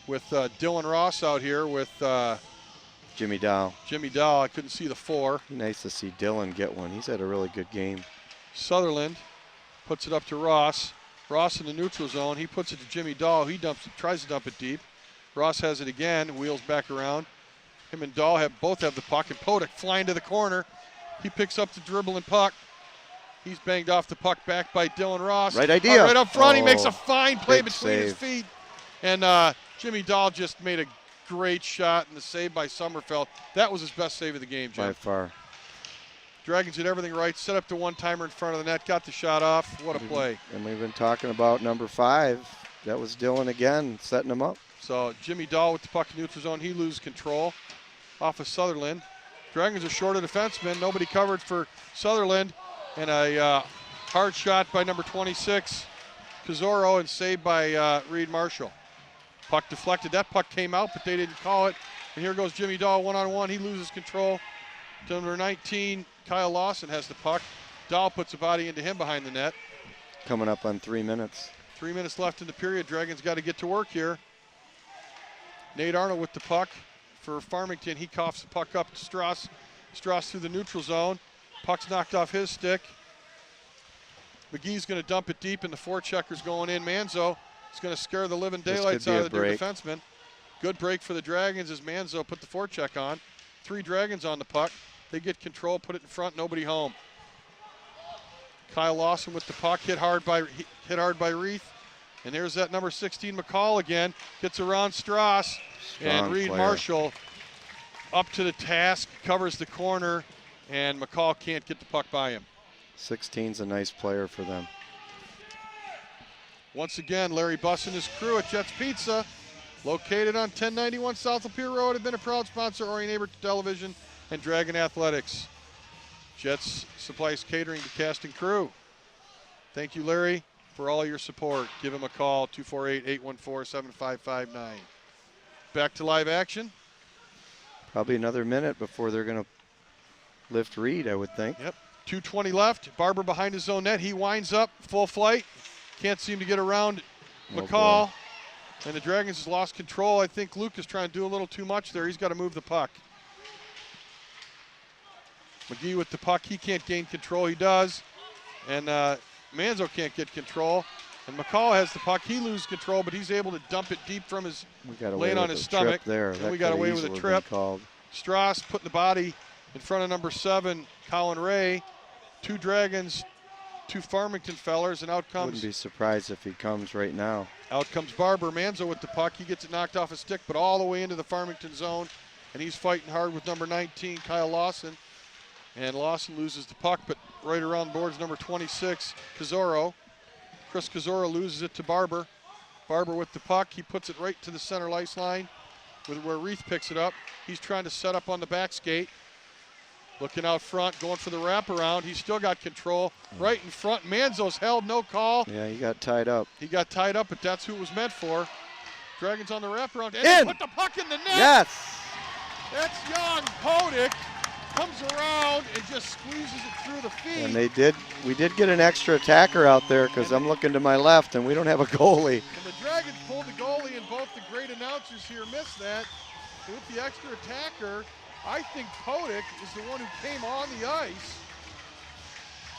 with Dylan Ross out here with Jimmy Dow. Jimmy Dow. I couldn't see the 4. Nice to see Dylan get one. He's had a really good game. Sutherland puts it up to Ross. Ross in the neutral zone. He puts it to Jimmy Dahl. He tries to dump it deep. Ross has it again, wheels back around. Him and Dahl both have the puck, and Podick flying to the corner. He picks up the dribbling puck. He's banged off the puck back by Dylan Ross. Right idea. Right up front. He makes Oh, a fine play between save. his feet. And Jimmy Dahl just made a great shot, and the save by Sommerfeld. That was his best save of the game, Jim. By far. Dragons did everything right, set up the one-timer in front of the net, got the shot off. What a play. And we've been talking about number 5. That was Dylan again, setting him up. So Jimmy Dahl with the puck in neutral zone. He loses control off of Sutherland. Dragons are short of defensemen. Nobody covered for Sutherland. And a hard shot by number 26, Kazoro, and saved by Reed Marshall. Puck deflected. That puck came out, but they didn't call it. And here goes Jimmy Dahl one-on-one. He loses control. To number 19, Kyle Lawson has the puck. Dahl puts a body into him behind the net. Coming up on 3 minutes. 3 minutes left in the period. Dragons got to get to work here. Nate Arnold with the puck for Farmington. He coughs the puck up to Strauss. Strauss through the neutral zone. Puck's knocked off his stick. McGee's going to dump it deep, and the forechecker's going in. Manzo is going to scare the living daylights out of their defenseman. Good break for the Dragons as Manzo put the forecheck on. 3 Dragons on the puck. They get control, put it in front, nobody home. Kyle Lawson with the puck, hit hard by Reith. And there's that number 16 McCall again. Gets around Strauss. Strong and Reed player. Marshall up to the task, covers the corner, and McCall can't get the puck by him. 16's a nice player for them. Once again, Larry Buss and his crew at Jets Pizza, located on 1091 South Lapeer Road, have been a proud sponsor of Orion Neighbor Television and Dragon Athletics. Jets supplies catering to cast and crew. Thank you, Larry, for all your support. Give him a call, 248-814-7559. Back to live action. Probably another minute before they're going to lift Reed, I would think. Yep, 2:20 left. Barber behind his own net. He winds up, full flight. Can't seem to get around McCall. And the Dragons has lost control. I think Luke is trying to do a little too much there. He's got to move the puck. McGee with the puck. He can't gain control. He does. And Manzo can't get control. And McCall has the puck. He loses control, but he's able to dump it deep from his lane on his stomach. There. And we got away with a trip. Strauss putting the body in front of number 7, Colin Ray. 2 Dragons, 2 Farmington fellers, and out comes. Wouldn't be surprised if he comes right now. Out comes Barber. Manzo with the puck. He gets it knocked off his stick, but all the way into the Farmington zone. And he's fighting hard with number 19, Kyle Lawson. And Lawson loses the puck, but right around the boards, number 26, Kazoro. Chris Kazoro loses it to Barber. Barber with the puck. He puts it right to the center ice line where Reith picks it up. He's trying to set up on the back skate. Looking out front, going for the wraparound. He's still got control right in front. Manzo's held, no call. Yeah, he got tied up. He got tied up, but that's who it was meant for. Dragons on the wraparound. And In! They put the puck in the net. Yes! That's young Podick. Comes around and just squeezes it through the feet. And we did get an extra attacker out there because I'm looking to my left and we don't have a goalie. And the Dragons pulled the goalie, and both the great announcers here missed that. And with the extra attacker, I think Podick is the one who came on the ice.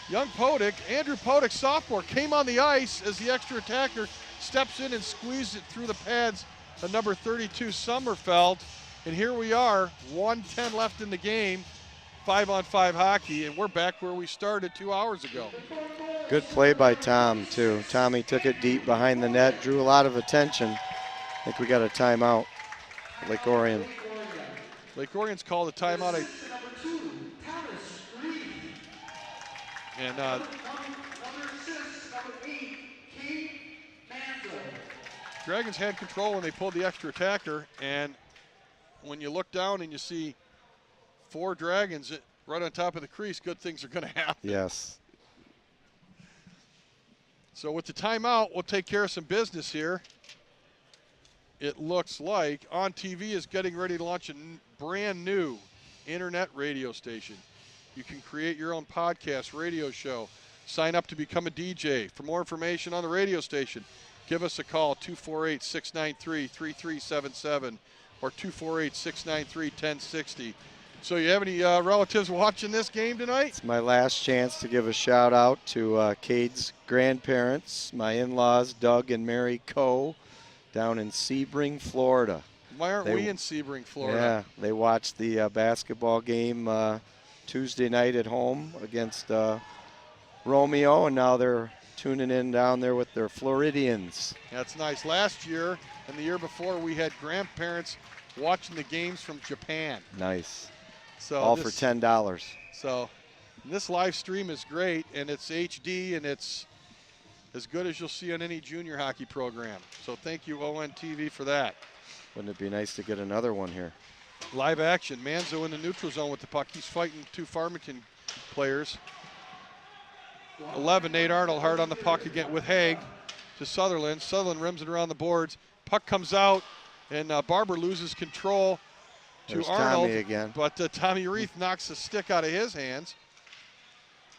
Young Podick, Andrew Podick, sophomore, came on the ice as the extra attacker steps in and squeezes it through the pads of number 32, Sommerfeld. And here we are, 1:10 left in the game. 5-on-5 hockey, and we're back where we started 2 hours ago. Good play by Tom, too. Tommy took it deep behind the net, drew a lot of attention. I think we got a timeout. Lake Orion. Lake Orion's called a timeout. And Number 6, number 8, Kate Manzo. Dragons had control when they pulled the extra attacker, and when you look down and you see 4 Dragons right on top of the crease, good things are going to happen. Yes. So with the timeout, we'll take care of some business here. It looks like On TV is getting ready to launch a brand new internet radio station. You can create your own podcast, radio show, sign up to become a DJ. For more information on the radio station, give us a call, 248-693-3377 or 248-693-1060. So you have any relatives watching this game tonight? It's my last chance to give a shout out to Cade's grandparents, my in-laws, Doug and Mary Coe, down in Sebring, Florida. Why aren't we in Sebring, Florida? Yeah, they watched the basketball game Tuesday night at home against Romeo, and now they're tuning in down there with their Floridians. That's nice. Last year and the year before, we had grandparents watching the games from Japan. Nice. So all for $10. So this live stream is great, and it's HD, and it's as good as you'll see on any junior hockey program. So thank you, ON TV, for that. Wouldn't it be nice to get another one here? Live action. Manzo in the neutral zone with the puck. He's fighting 2 Farmington players. 11, Nate Arnold hard on the puck again with Haig to Sutherland. Sutherland rims it around the boards. Puck comes out, and Barber loses control to There's Arnold. Tommy again. But Tommy Reith knocks the stick out of his hands.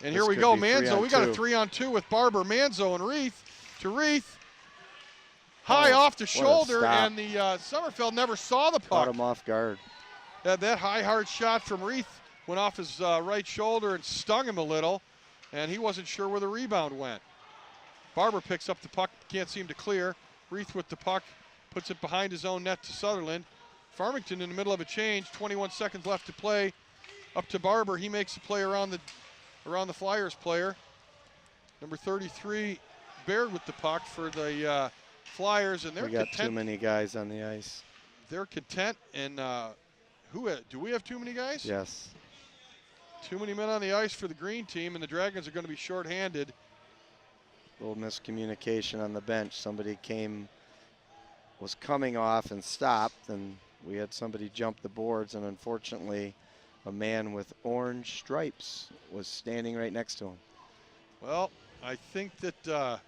And This here we could go, be Manzo. We got a 3-on-2. 3-on-2 with Barber, Manzo, and Reith to Reith. High off the shoulder, stop. and the Summerfeld never saw the Caught puck. him off guard. That high, hard shot from Reith went off his right shoulder and stung him a little, and he wasn't sure where the rebound went. Barber picks up the puck, can't seem to clear. Reith with the puck, puts it behind his own net to Sutherland. Farmington in the middle of a change, 21 seconds left to play. Up to Barber, he makes a play around the Flyers player. Number 33, Baird with the puck for the Flyers, and they're We got content. too many guys on the ice. They're content, and do we have too many guys? Yes. Too many men on the ice for the green team, and the Dragons are going to be shorthanded. A little miscommunication on the bench. Somebody was coming off and stopped, and we had somebody jump the boards, and unfortunately a man with orange stripes was standing right next to him. Well, I think that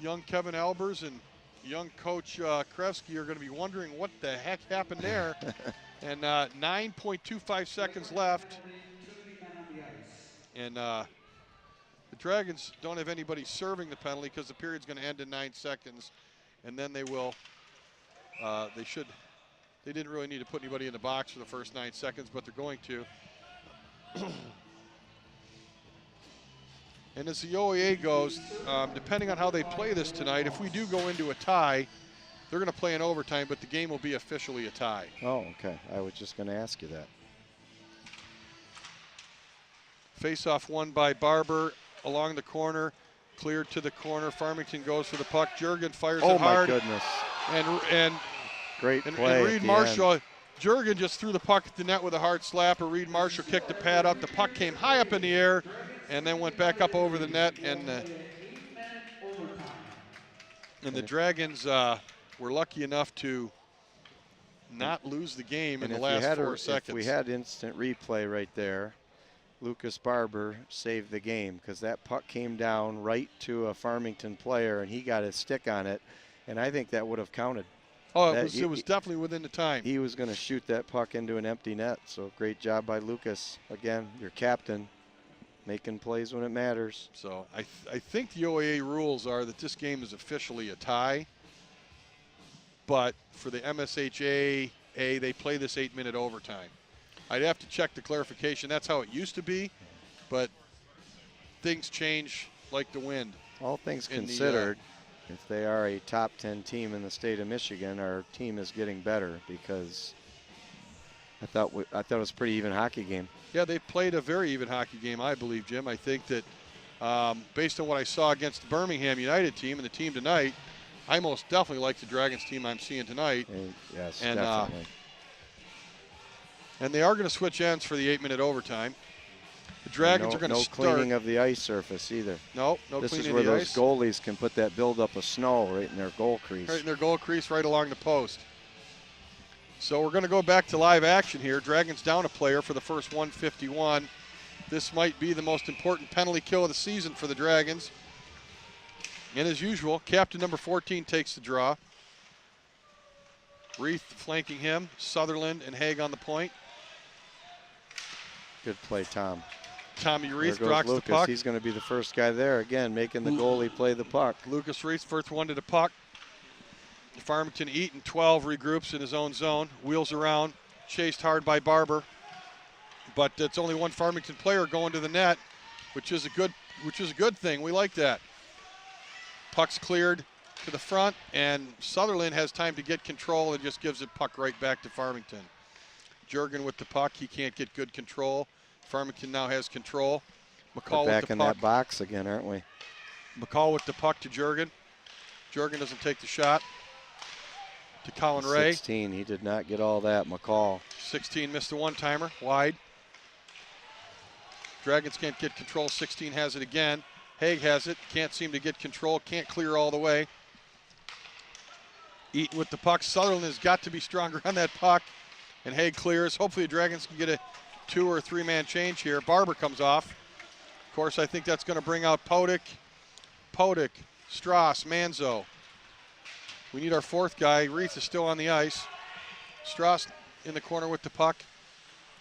young Kevin Albers and young coach Krevsky are going to be wondering what the heck happened there. And 9.25 seconds left. And the Dragons don't have anybody serving the penalty because the period's going to end in 9 seconds. And then they will, they didn't really need to put anybody in the box for the first 9 seconds, but they're going to. And as the OEA goes, depending on how they play this tonight, if we do go into a tie, they're going to play in overtime, but the game will be officially a tie. Oh, okay. I was just going to ask you that. Face-off won by Barber along the corner, cleared to the corner. Farmington goes for the puck. Jurgen fires it hard. Oh, my goodness. And Great and play. Reed Marshall, Jurgen just threw the puck at the net with a hard slapper. Reed Marshall kicked the pad up. The puck came high up in the air and then went back up over the net. And the Dragons were lucky enough to not lose the game in the last 4 seconds. If we had instant replay right there, Lucas Barber saved the game because that puck came down right to a Farmington player and he got his stick on it, and I think that would have counted. Oh, it was definitely within the time. He was going to shoot that puck into an empty net, so great job by Lucas. Again, your captain, making plays when it matters. So I think the OAA rules are that this game is officially a tie, but for the MSHA, they play this 8-minute overtime. I'd have to check the clarification. That's how it used to be, but things change like the wind. All things considered, if they are a top 10 team in the state of Michigan, our team is getting better because I thought it was a pretty even hockey game. Yeah, they played a very even hockey game, I believe, Jim. I think that based on what I saw against the Birmingham United team and the team tonight, I most definitely like the Dragons team I'm seeing tonight. Yes, definitely. And they are going to switch ends for the 8-minute overtime. The Dragons are going to No start. cleaning of the ice surface either. No This cleaning is where of the those ice. goalies can put that buildup of snow right in their goal crease. Right in their goal crease, right along the post. So we're going to go back to live action here. Dragons down a player for the first 151. This might be the most important penalty kill of the season for the Dragons. And as usual, captain number 14 takes the draw. Reith flanking him, Sutherland and Haig on the point. Good play, Tom. Tommy Reith There goes rocks Lucas. the puck. He's going to be the first guy there again, making the goalie play the puck. Lucas Reith, first one to the puck. Farmington Eaton, 12, regroups in his own zone. Wheels around, chased hard by Barber. But it's only one Farmington player going to the net, which is a good thing. We like that. Puck's cleared to the front, and Sutherland has time to get control and just gives it puck right back to Farmington. Jurgen with the puck. He can't get good control. Farmington now has control. McCall We're back with the in puck. that box again, aren't we? McCall with the puck to Jurgen. Jurgen doesn't take the shot. To Colin Ray. 16, he did not get all that, McCall. 16 missed the one-timer, wide. Dragons can't get control. 16 has it again. Haig has it, can't seem to get control, can't clear all the way. Eaton with the puck. Sutherland has got to be stronger on that puck. And Haig clears. Hopefully the Dragons can get a 2 or 3 man change here. Barber comes off. Of course, I think that's going to bring out Podick, Strauss, Manzo. We need our fourth guy. Reith is still on the ice. Strauss in the corner with the puck.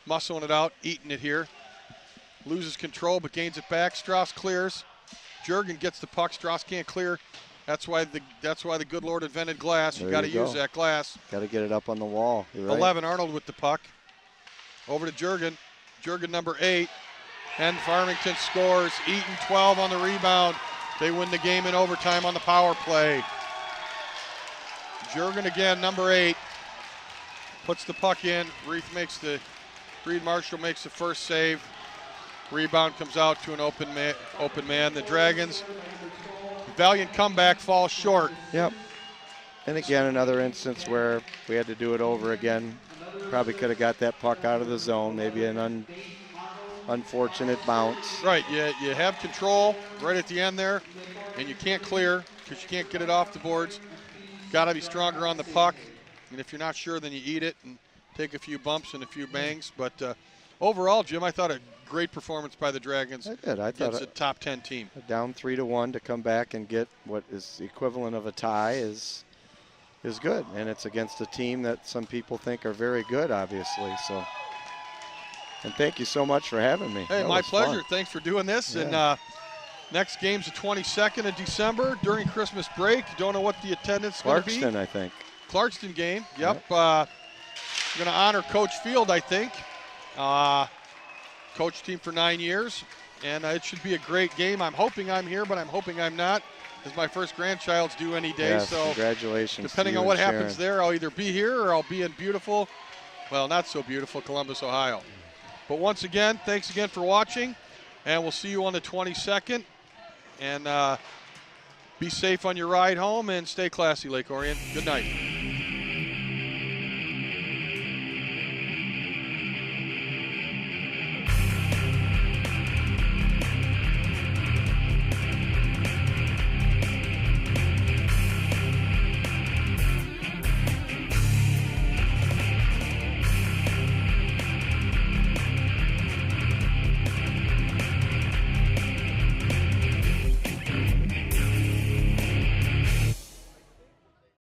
Muscling it out, eating it here. Loses control but gains it back. Strauss clears. Jurgen gets the puck. Strauss can't clear. That's why the good Lord invented glass. You got to use that glass. Got to get it up on the wall. You're right. 11, Arnold with the puck. Over to Jurgen. Jurgen number 8. And Farmington scores. Eaton 12 on the rebound. They win the game in overtime on the power play. Jurgen again, number 8. Puts the puck in. Reed Marshall makes the first save. Rebound comes out to an open man. The Dragons, valiant comeback, falls short. Yep. And again, another instance where we had to do it over again. Probably could have got that puck out of the zone. Maybe an unfortunate bounce. Right, you have control right at the end there, and you can't clear because you can't get it off the boards. Got to be stronger on the puck, and if you're not sure, then you eat it and take a few bumps and a few bangs. But overall, Jim, I thought a great performance by the Dragons. I did. I thought it's a top 10 team. Down 3-1 to come back and get what is the equivalent of a tie is good, and it's against a team that some people think are very good, obviously. So, and thank you so much for having me. Hey, That my was pleasure. fun. Thanks for doing this. Yeah. And next game's the 22nd of December during Christmas break. Don't know what the attendance is going to be. Clarkston, I think. Clarkston game. Yep. We're going to honor Coach Field, I think. Coach team for 9 years, and it should be a great game. I'm hoping I'm here, but I'm hoping I'm not, as my first grandchild's due any day. Yes, so congratulations. depending to you on what and happens Sharon. there, I'll either be here or I'll be in beautiful, well, not so beautiful Columbus, Ohio. But once again, thanks again for watching, and we'll see you on the 22nd. And be safe on your ride home and stay classy, Lake Orion. Good night.